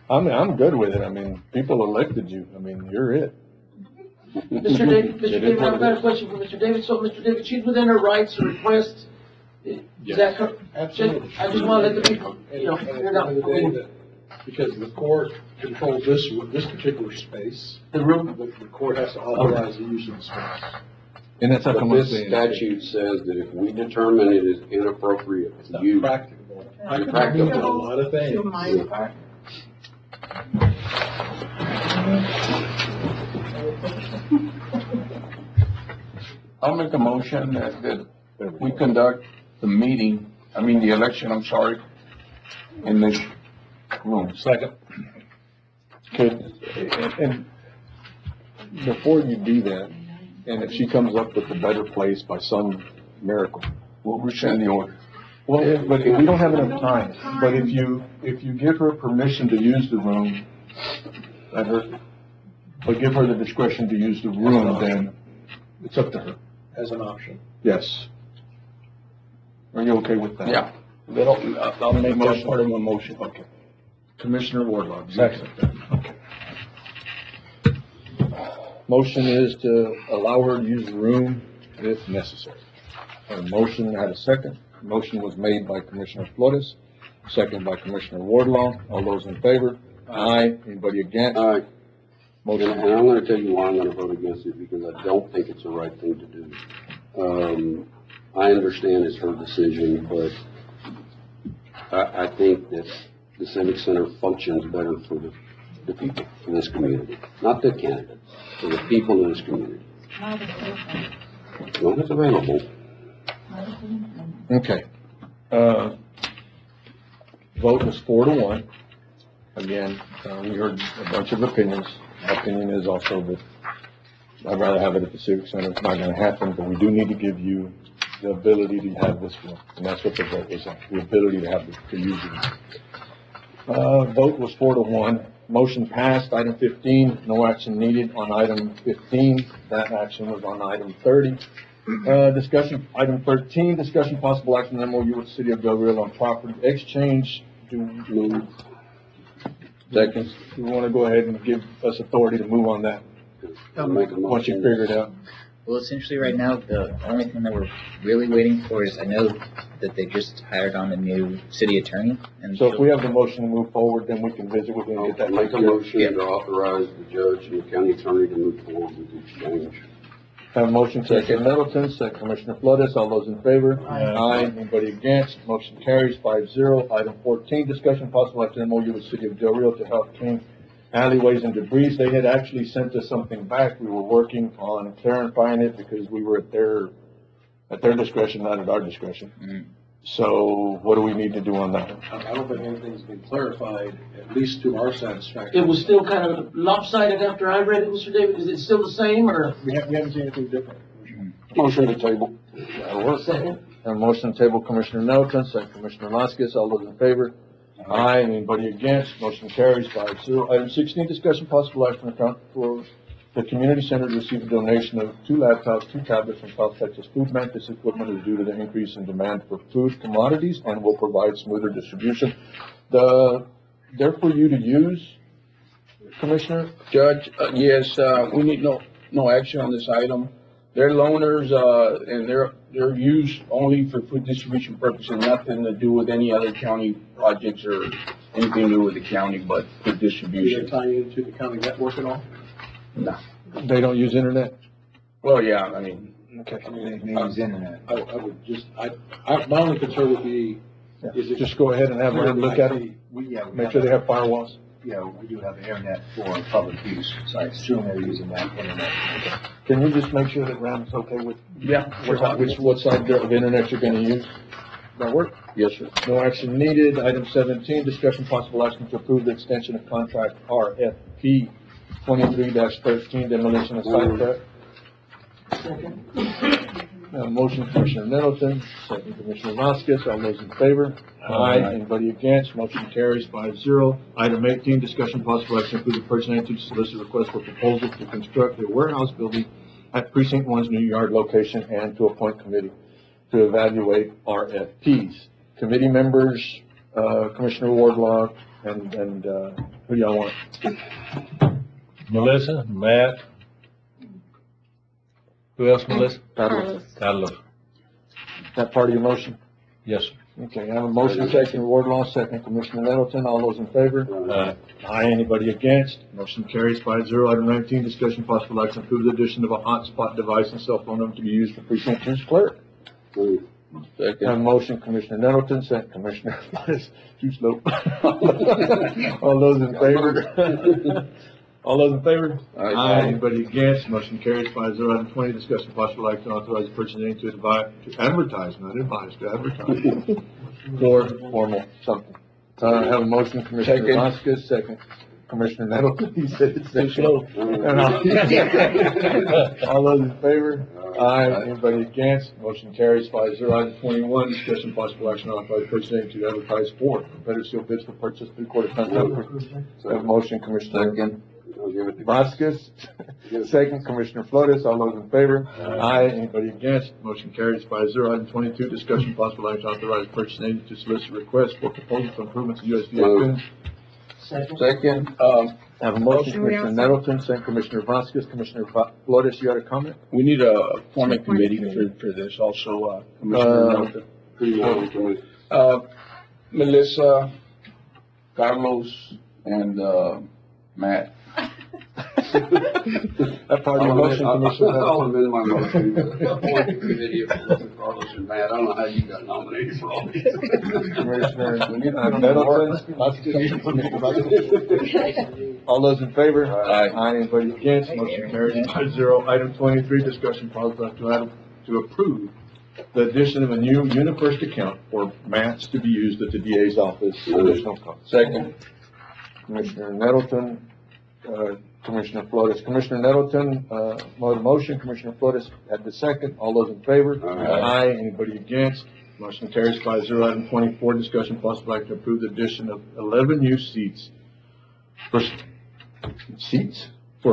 I'm good with it. I mean, people elected you. I mean, you're it. Mr. David, It is Mr. David, what I've it got a is. question for Mr. David. So, Mr. David, she's within her rights to request, is that correct? Absolutely. I just want to let the people, you know, At the hear end of the day, it that, because the court controls this particular space, the room. the court has to authorize the use of the space. And that's how But come I'm this saying. statute says that if we determine it is inappropriate It's to not use, practicable. You're Practicable practical. a lot of things. To my department. I'll make a motion that we conduct the meeting, the election, I'm sorry, in this room. Second. Okay, and before you do that, and if she comes up with a better place by some miracle, We'll rescind the order. well, but we don't have enough time. But if you give her permission to use the room, let her, but give her the discretion to use the room, then it's up to her. As an option. Yes. Are you okay with that? Yeah. I'll make that part of my motion. Okay. Commissioner Wardlaw. do you Second. accept that? Okay. Motion is to allow her to use the room if necessary. A motion, had a second. Motion was made by Commissioner Flores, second by Commissioner Wardlaw. All those in favor? Aye. Anybody against? All right, and Motion. I'm gonna tell you why I'm gonna vote against it, because I don't think it's the right thing to do. I understand it's her decision, but I think that the Civic Center functions better for the people in this community, not the candidates, for the people in this community. As long as it's available. Okay. Vote was 4-1. Again, we heard a bunch of opinions. My opinion is also that I'd rather have it at the Civic Center. It's not gonna happen, but we do need to give you the ability to have this room. And that's what the vote was on, the ability to have, to use it. Vote was 4-1. Motion passed. Item 15, no action needed on item 15. That action was on item 30. Discussion, item 13, discussion possible action MOU with the City of Del Rio on property exchange. Move. Second. You want to go ahead and give us authority to move on that? Once you figure it out. Well, essentially, right now, the only thing that we're really waiting for is, I know that they just hired on a new city attorney. And So if we have the motion to move forward, then we can visit with them and get that. Make a motion to authorize the judge and the county attorney to move forward with the exchange. Have a motion, Commissioner Middleton, second Commissioner Flores. All those in favor? Aye. Anybody against? Motion carries 5-0. Item 14, discussion possible action MOU with the City of Del Rio to help clean alleyways and debris. They had actually sent us something back. We were working on clarifying it because we were at their discretion, not at our discretion. So what do we need to do on that? I don't think anything's been clarified, at least to our satisfaction. It was still kind of lopsided after I read it, Mr. David. Is it still the same, or? We haven't seen anything different. Motion to table. That'll work. Second. A motion to table, Commissioner Middleton, second Commissioner Vasquez. All those in favor? Aye. Anybody against? Motion carries 5-0. Item 16, discussion possible action account for the community center to receive a donation of 2 laptops, 2 tablets from South Texas Food Bank. This equipment is due to the increase in demand for food commodities and will provide smoother distribution. They're for you to use, Commissioner? Judge, yes, we need no action on this item. They're loaners, and they're used only for food distribution purposes, nothing to do with any other county projects or anything to do with the county, but food Do distribution. they tie into the county network at all? No. They don't use internet? Well, yeah, I mean. Okay. They use internet. I would just, my only concern would be, is it? Just go ahead and have them look at it. Make sure they have firewalls. Yeah, we do have the internet for public use, so I assume they're using that internet. Can you just make sure that Ram's okay with? Yeah. What side of internet you're gonna use? That work? Yes, sir. No action needed. Item 17, discussion possible action to approve the extension of contract RFP 23-13 demolition of site prep. Motion, Commissioner Middleton, second Commissioner Vasquez. All those in favor? Aye. Anybody against? Motion carries 5-0. Item 18, discussion possible action to approve the purchasing to solicit request for proposal to construct a warehouse building at Precinct 1's new yard location and to appoint committee to evaluate RFPs. Committee members, Commissioner Wardlaw, and who do y'all want? Melissa, Matt. Who else, Melissa? Carlos. Carlos. That part of your motion? Yes, sir. Okay, I have a motion, second Wardlaw, second Commissioner Middleton. All those in favor? Aye. Anybody against? Motion carries 5-0. Item 19, discussion possible action to approve the addition of a hotspot device and cell phone number to be used for precinct 2's clerk. Second. Have a motion, Commissioner Middleton, second Commissioner Flores. Too slow. All those in favor? All those in favor? Aye. Anybody against? Motion carries 5-0. Item 20, discussion possible action to authorize the purchasing to advertise, not advise, to advertise. For formal something. Have a motion, Commissioner Second. Vasquez, second Commissioner Middleton. He said it's too slow. All those in favor? Aye. Anybody against? Motion carries 5-0. Item 21, discussion possible action on authorized purchasing to advertise for competitive seal bids for purchase 3/4 ton dumper. Have a motion, Commissioner Vasquez, second Commissioner Flores. All those in favor? Aye. Anybody against? Motion carries 5-0. Item 22, discussion possible action to authorize purchasing to solicit requests for proposals for improvements to USDA bins. Second, I have a motion, Commissioner Nettleton, second Commissioner Vasquez, Commissioner Flores, you had a comment? we need a formal committee for this also, Commissioner Nelson. Melissa, Carlos, and, Matt. That part of your motion, Commissioner I'll Nettleton. amend my motion. Appoint committee of Carlos and Matt. I don't know how you got nominated for all these. Commissioner Nettleton, Vasquez. All those in favor? Aye. Anybody against? Motion carries 5-0. Item 23, discussion possible to approve the addition of a new UniFirst account for mats to be used at the DA's office. Additional cost. Second. Commissioner Nettleton, Commissioner Flores. Commissioner Nettleton, made a motion. Commissioner Flores had the second. All those in favor? Aye. Anybody against? Motion carries 5-0. Item 24, discussion possible act to approve the addition of 11 new seats for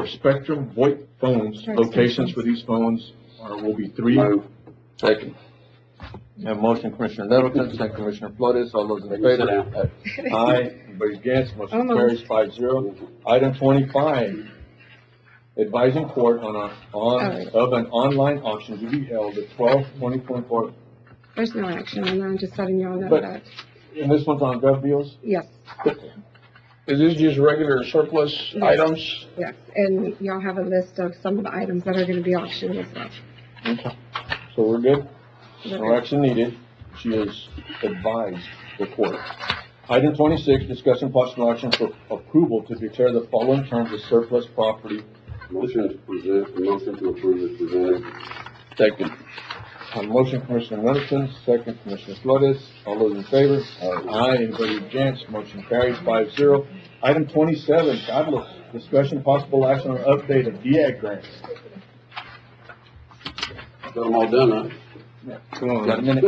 Spectrum VoIP phones. Locations for these phones will be 3. Second. Have a motion, Commissioner Nettleton, second Commissioner Flores. All those in favor? Aye. Anybody against? Motion carries 5-0. Item 25, advising court of an online auction to be held at 12/2024. There's no action on that, I'm just letting y'all know But- that. And this one's on gov deals? Yes, Is this just regular surplus items? yes, and y'all have a list of some of the items that are gonna be auctioned as well. Okay. So we're good? No action needed. She has advised the court. Item 26, discussion possible action for approval to declare the following terms of surplus property. Motion to approve is presented. Second. On motion, Commissioner Nettleton, second Commissioner Flores. All those in favor? Aye. Anybody against? Motion carries 5-0. Item 27, Carlos, discussion possible action on update of DIAG grants. Got them all done, huh? Come on, got a minute?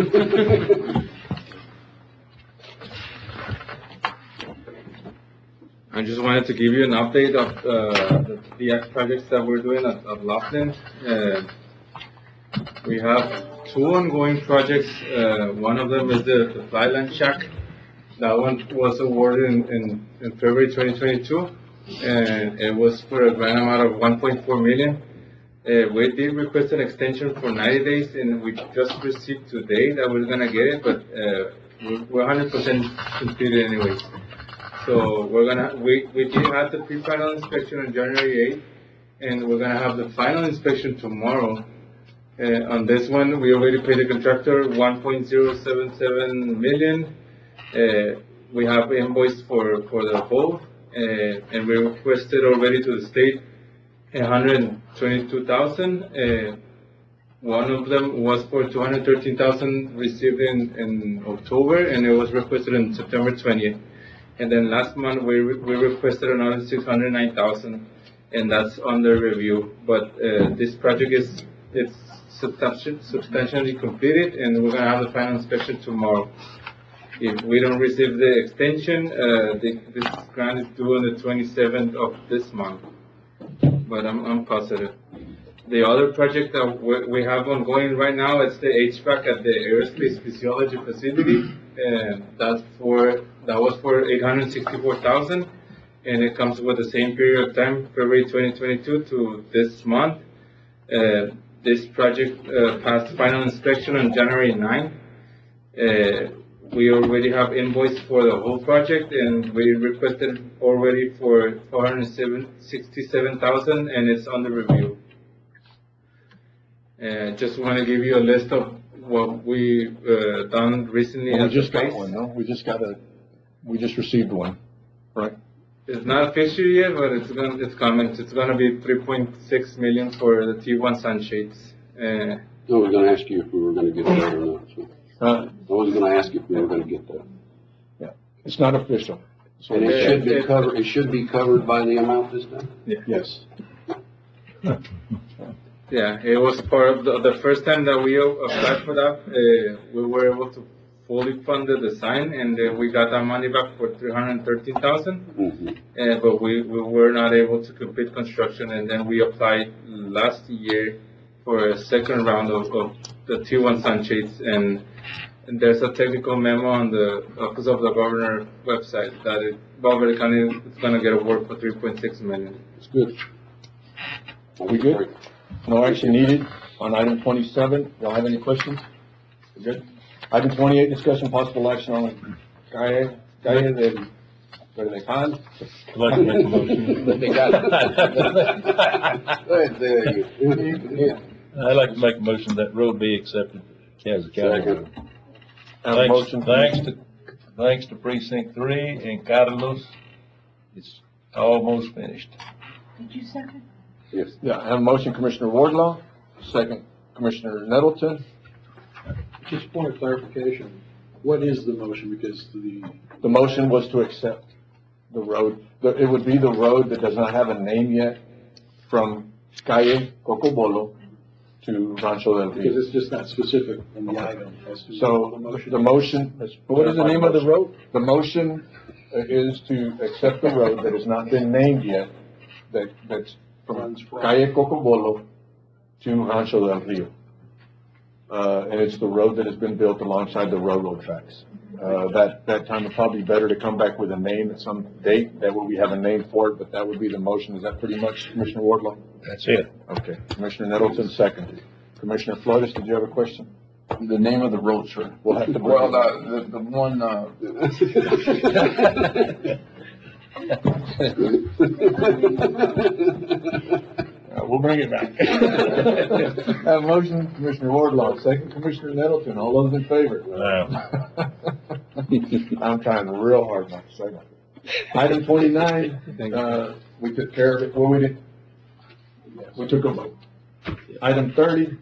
I just wanted to give you an update of the DX projects that we're doing at Laughlin. We have 2 ongoing projects. One of them is the Flyland Shack. That one was awarded in February 2022, and it was for a grant amount of 1.4 million. We did request an extension for 90 days, and we just received today that we're gonna get it, but we're 100% completed anyways. So we did have the pre-final inspection on January 8th, and we're gonna have the final inspection tomorrow. On this one, we already paid the contractor 1.077 million. We have invoice for the whole, and we requested already to the state 122,000. One of them was for 213,000 received in October, and it was requested on September 20th. And then last month, we requested another 609,000, and that's under review. But this project it's substantially completed, and we're gonna have the final inspection tomorrow. If we don't receive the extension, this grant is due on the 27th of this month. But I'm positive. The other project that we have ongoing right now is the HVAC at the Aerospace Physiology Facility. That was for 864,000, and it comes with the same period of time, February 2022 to this month. This project passed final inspection on January 9th. We already have invoice for the whole project, and we requested already for 467,000, and it's under review. Just want to give you a list of what we done recently. We at just the got base. one, no? We just received one, right? It's not official yet, but it's coming. It's gonna be 3.6 million for the T1 sunshades. I was gonna ask you if we were gonna get that or not, so. I was gonna ask if we were gonna get that. Yeah, it's not official. And it should be covered by the amount this time? Yes. Yeah, it was part of the first time that we applied for that. We were able to fully fund the design, and we got our money back for 313,000. But we were not able to complete construction, and then we applied last year for a second round of the T1 sunshades, and And there's a technical memo on the Office of the Governor website that Valverde County is gonna get a award for 3.6 million. It's good. We good? No action needed on item 27. Y'all have any questions? We good? Item 28, discussion possible action on Calle del Verdecal. I'd like to make a motion. I'd like to make a motion that road be accepted as a county road. Thanks to Precinct 3 and Carlos, it's almost finished. Did you second? Yes. Yeah, I have a motion, Commissioner Wardlaw, second, Commissioner Nettleton. Just a point of clarification, what is the motion? Because The motion was to accept the road. It would be the road that does not have a name yet from Calle Cocobolo to Rancho del because Rio. it's just not specific in the item as to So the motion, what is the name of the road? The motion is to accept the road that has not been named yet, that's from Calle Cocobolo to Rancho del Rio. And it's the road that has been built alongside the railroad tracks. That time it'd probably be better to come back with a name at some date, that way we have a name for it, but that would be the motion. Is that pretty much, Commissioner Wardlaw? That's it. Okay, Commissioner Nettleton, second. Commissioner Flores, did you have a question? The name of the road, sir. We'll have to. Well, the one, We'll bring it back. Have a motion, Commissioner Wardlaw, second, Commissioner Nettleton, all those in favor? I'm trying real hard not to say that. Item 29, we took care of it, well, we did, we took a vote. Item 30,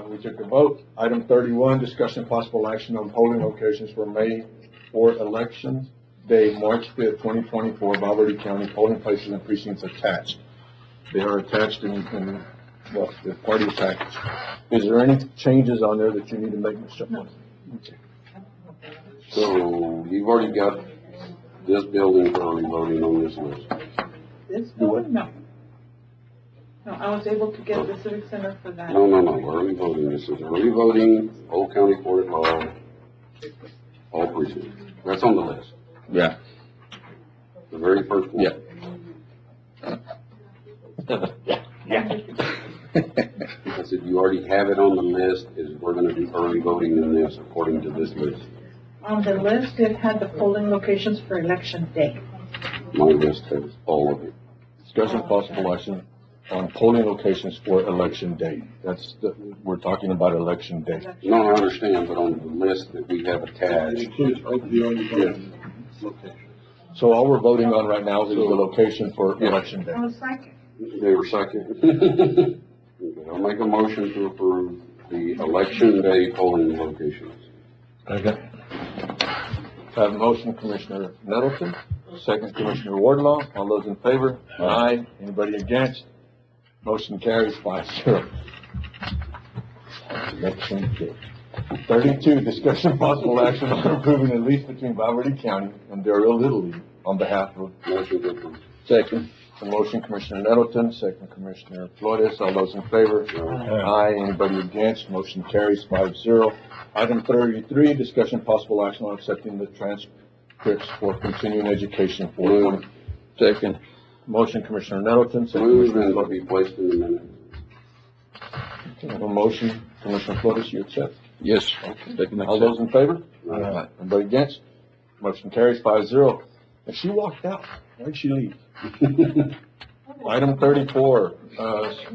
we took a vote. Item 31, discussion possible action on polling locations for May 4 elections day, March 5th, 2024, Valverde County, polling places and precincts attached. They are attached in well, the party package. Is there any changes on there that you need to make, Mr. Chairman? Okay. So you've already got this building for early voting on this list. This one? No. No, I was able to get the Civic Center for that. No, early voting. This is early voting, Old County Court at Law, all precincts. That's on the list. yeah. The very first one. Yeah. I said, you already have it on the list, is we're gonna do early voting in this according to this list. On the list, it had the polling locations for election day. My list has all of it. Discussion possible action on polling locations for election day. We're talking about election day. No, I understand, but on the list that we have attached. It includes the early voting location. So all we're voting on right now is the location for election day. I was second. They were second. Okay, I'll make a motion to approve the election day polling locations. Okay. Have a motion, Commissioner Nettleton, second, Commissioner Wardlaw. All those in favor? Aye. Anybody against? Motion carries 5-0. Election day. 32, discussion possible action on approving a lease between Valverde County and Del Rio Little League on behalf of. Motion to approve. Second. The motion, Commissioner Nettleton, second, Commissioner Flores. All those in favor? Aye. Anybody against? Motion carries 5-0. Item 33, discussion possible action on accepting the transcripts for continuing education for. Second. Motion, Commissioner Nettleton, second, Move Commissioner and Flores. be placed in the minute. Okay, I have a motion, Commissioner Flores, you accept? Yes. All those in favor? Aye. Anybody against? Motion carries 5-0. And she walked out. Why'd she leave? Item 34,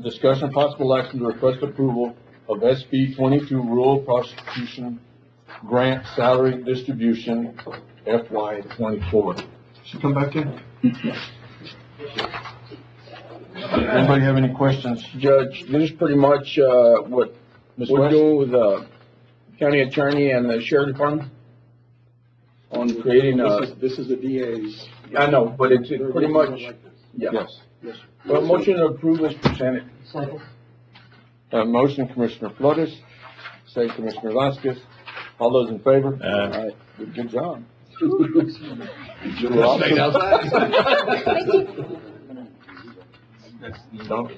discussion possible action to request approval of SB 22 Rural Prosecution Grant Salary Distribution FY 24. She come back in? Anybody have any questions? Judge, this is pretty much, what Ms. we're West? doing with the county attorney and the sheriff department on creating This is the DA's. I know, but it's pretty much, yeah. Yes. Yes. Well, motion to approve is presented. Motion, Commissioner Flores, second, Commissioner Vasquez. All those in favor? Aye. Good job. No?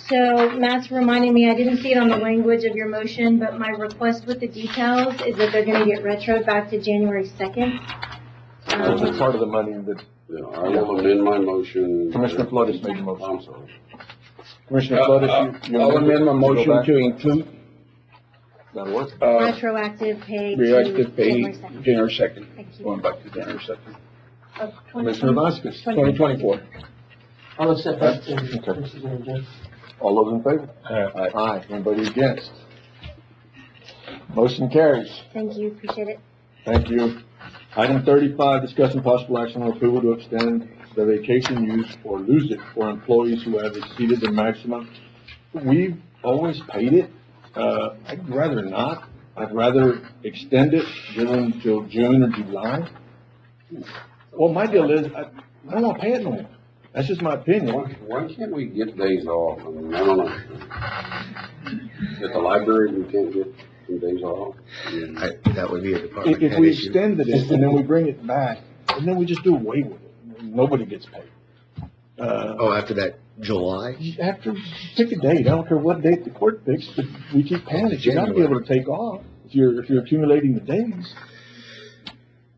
So Matt's reminding me, I didn't see it on the language of your motion, but my request with the details is that they're gonna get retro back to January 2nd. That's part of the money that Yeah, I will amend my motion. Commissioner Flores made the motion. I'm sorry. Commissioner Flores, you. I'll amend my motion to include, That'll work. Retroactive pay to reactive pay January 2nd. January 2nd, Thank you. going back to January 2nd, Of Commissioner Vasquez. 2024. I'll accept that. Okay. All those in favor? Aye. Aye. Anybody against? Motion carries. Thank you, appreciate it. Thank you. Item 35, discussion possible action on approval to extend the vacation use or lose it for employees who have exceeded the maximum. We've always paid it. I'd rather not. I'd rather extend it, give them till June or July. Well, my deal is, I don't want to pay it no more. That's just my opinion. Why can't we get days off? I mean, I don't know. At the library, we can't get some days off. That would be a department If head we issue. extended it and then we bring it back, and then we just do away with it, nobody gets paid. Oh, after that July? After, pick a date, I don't care what date the court picks, but we keep paying it, you gotta be able to take off if you're accumulating the days.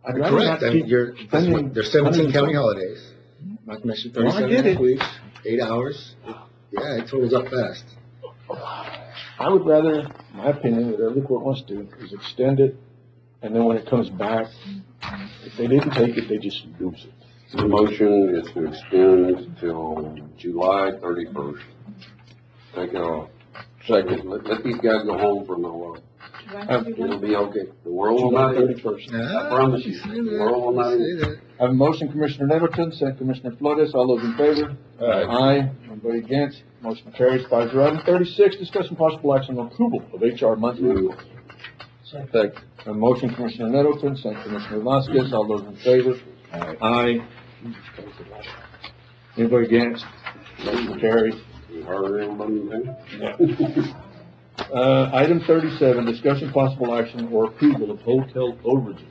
I'd rather Correct, not I mean, keep that's spending what, there's 17 hundreds county of- holidays. Not to mention Well, I 37 get and a half it. weeks, 8 hours. Yeah, it totals up fast. I would rather, my opinion, whatever the court wants to do, is extend it, and then when it comes back, if they didn't take it, they just lose it. The motion is to extend till July 31st. Take it off. Second, let these guys go home for a little while. It'll be okay. The world will not end. 31st. I promise you, the world will not end. I have a motion, Commissioner Nettleton, second Commissioner Flores, all those in favor? Aye. Anybody against? Motion carries 5-0. Item 36, discussion possible action on approval of HR monthly report. Second. A motion, Commissioner Nettleton, second Commissioner Vasquez, all those in favor? Aye. Anybody against? Motion carries. You heard everybody, Item 37, discussion possible action or approval of hotel overages.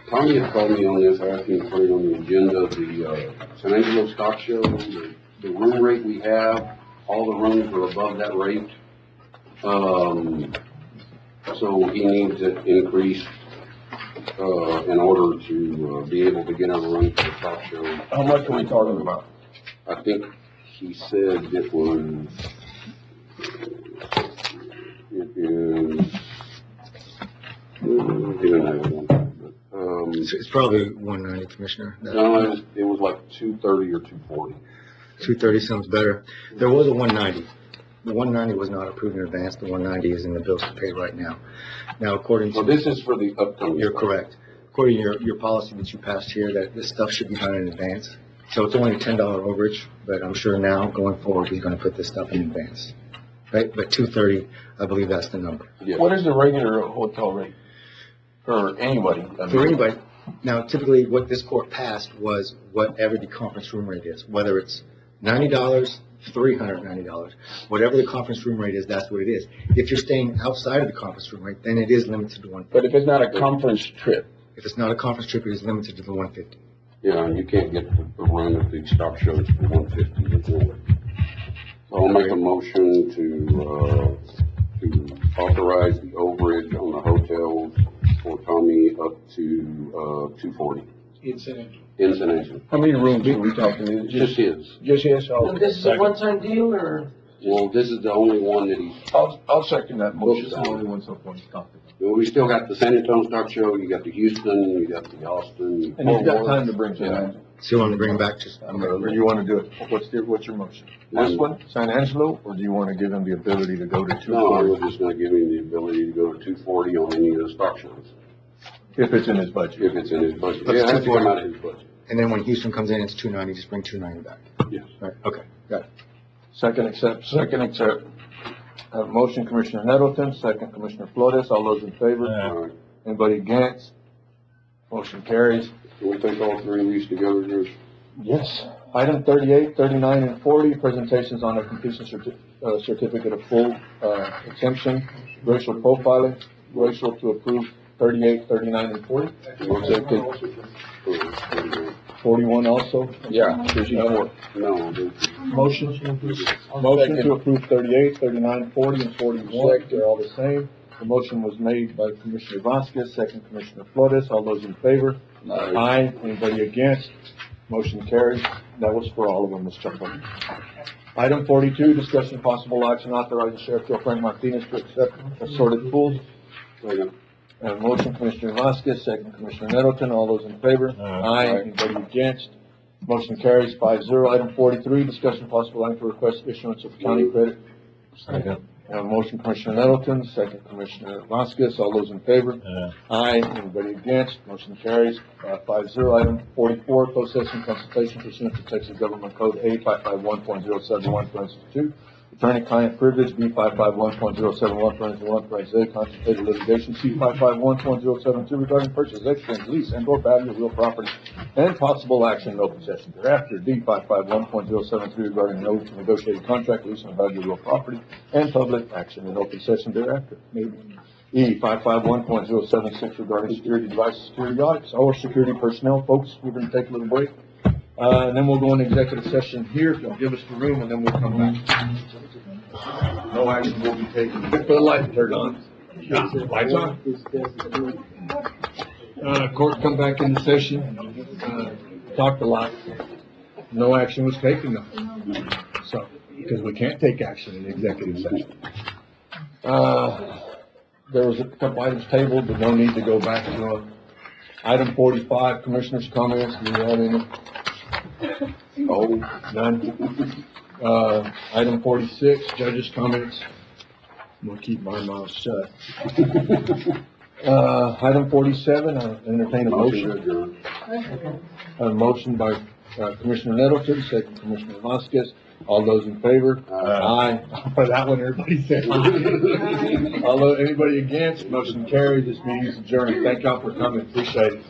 Tommy had called me on this, asked me to put it on the agenda, the San Angelo Stock Show, the room rate we have, all the rooms are above that rate. So he needs it increased, in order to, be able to get a room for the stock show. How much are we talking about? I think he said it was, it is, he didn't have it on, but, It's probably 190, Commissioner. no, it was like 230 or 240. 230 sounds better. There was a 190. The 190 was not approved in advance. The 190 is in the bills to pay right now. Now, according to... Well, this is for the upcoming. You're correct. According to your policy that you passed here, that this stuff should be done in advance. So it's only a $10 overage, but I'm sure now, going forward, he's gonna put this stuff in advance. Right? But 230, I believe that's the number. Yeah. What is the regular hotel rate for anybody? For anybody. Now, typically, what this court passed was whatever the conference room rate is, whether it's $90, $390, whatever the conference room rate is, that's what it is. If you're staying outside of the conference room rate, then it is limited to 150. But if it's not a conference trip, If it's not a conference trip, it is limited to the 150. Yeah, and you can't get the room at the stock shows for 150 before. So I'll make a motion to authorize the overage on the hotels for Tommy up to, 240 in San Angelo. in San Angelo. how many rooms are we talking? Is it Just his. Just his? Oh, And this is a one-time deal, or? Well, this is the only one that he's, I'll second that motion. This is the only one so far he's talked about. well, we still got the San Antonio Stock Show, you got the Houston, you got the Austin. And you've got time to bring San Yeah. Angelo. So you want to bring them back to... Or you want to do it, what's your motion? This one, San Angelo, or do you want to give him the ability to go to No, I 240? was just not giving him the ability to go to 240 on any of the stock shows, If it's in his budget. if it's in his budget. But Yeah, it's it has to come 240. out of his budget. And then when Houston comes in, it's 290, just bring 290 back. Yes. Right, okay, got it. Second accept. I have a motion, Commissioner Nettleton, second Commissioner Flores, all those in favor? All right. Anybody against? Motion carries. Can we take all three of these together, Bruce? Yes. Item 38, 39, and 40, presentations on a completion certificate of full exemption, racial profiling, racial to approve 38, 39, and 40. 41 also? Yeah, there's more. No, Motion to approve 38, 39, 40, and 41. They're all the same. The motion was made by Commissioner Vasquez, second Commissioner Flores. All those in favor? Aye. Anybody against? Motion carries. That was for all of them, Ms. Chuckle. Item 42, discussion possible action authorizing Sheriff Joe Frank Martinez to accept assorted pools. Motion Commissioner Vasquez, second Commissioner Nettleton. All those in favor? Aye. Anybody against? Motion carries 5-0. Item 43, discussion possible action to request issuance of county credit. Motion Commissioner Nettleton, second Commissioner Vasquez. All those in favor? Aye. Anybody against? Motion carries 5-0. Item 44, closed session consultation pursuant to Texas Government Code A 551.071, parentheses 2. Attorney-client privilege, B 551.071, parentheses 1, parentheses A, contemplated litigation, C 551.072, regarding purchase, exchange, lease, and/or value of real property, and possible action in open session thereafter. D 551.073, regarding no negotiated contract, lease, and value of real property, and public action in open session thereafter. Maybe. E 551.076, regarding security devices, security audits, or security personnel. Folks, we're going to take a little break. And then we'll go into executive session here, if you'll give us the room, and then we'll come back. No action will be taken. Put the light turned on. Lights on. Court come back into session, talked a lot. No action was taken though. So, because we can't take action in the executive session. There was a couple items tabled, but no need to go back to them. Item 45, commissioners' comments. Do you have any? Oh, none. Item 46, judges' comments. I'm gonna keep my mouth shut. Item 47, I entertain a motion. A motion by Commissioner Nettleton, second Commissioner Vasquez. All those in favor? Aye. For that one, everybody said aye. Although anybody against, motion carries. This meeting is adjourned. Thank y'all for coming. Appreciate it.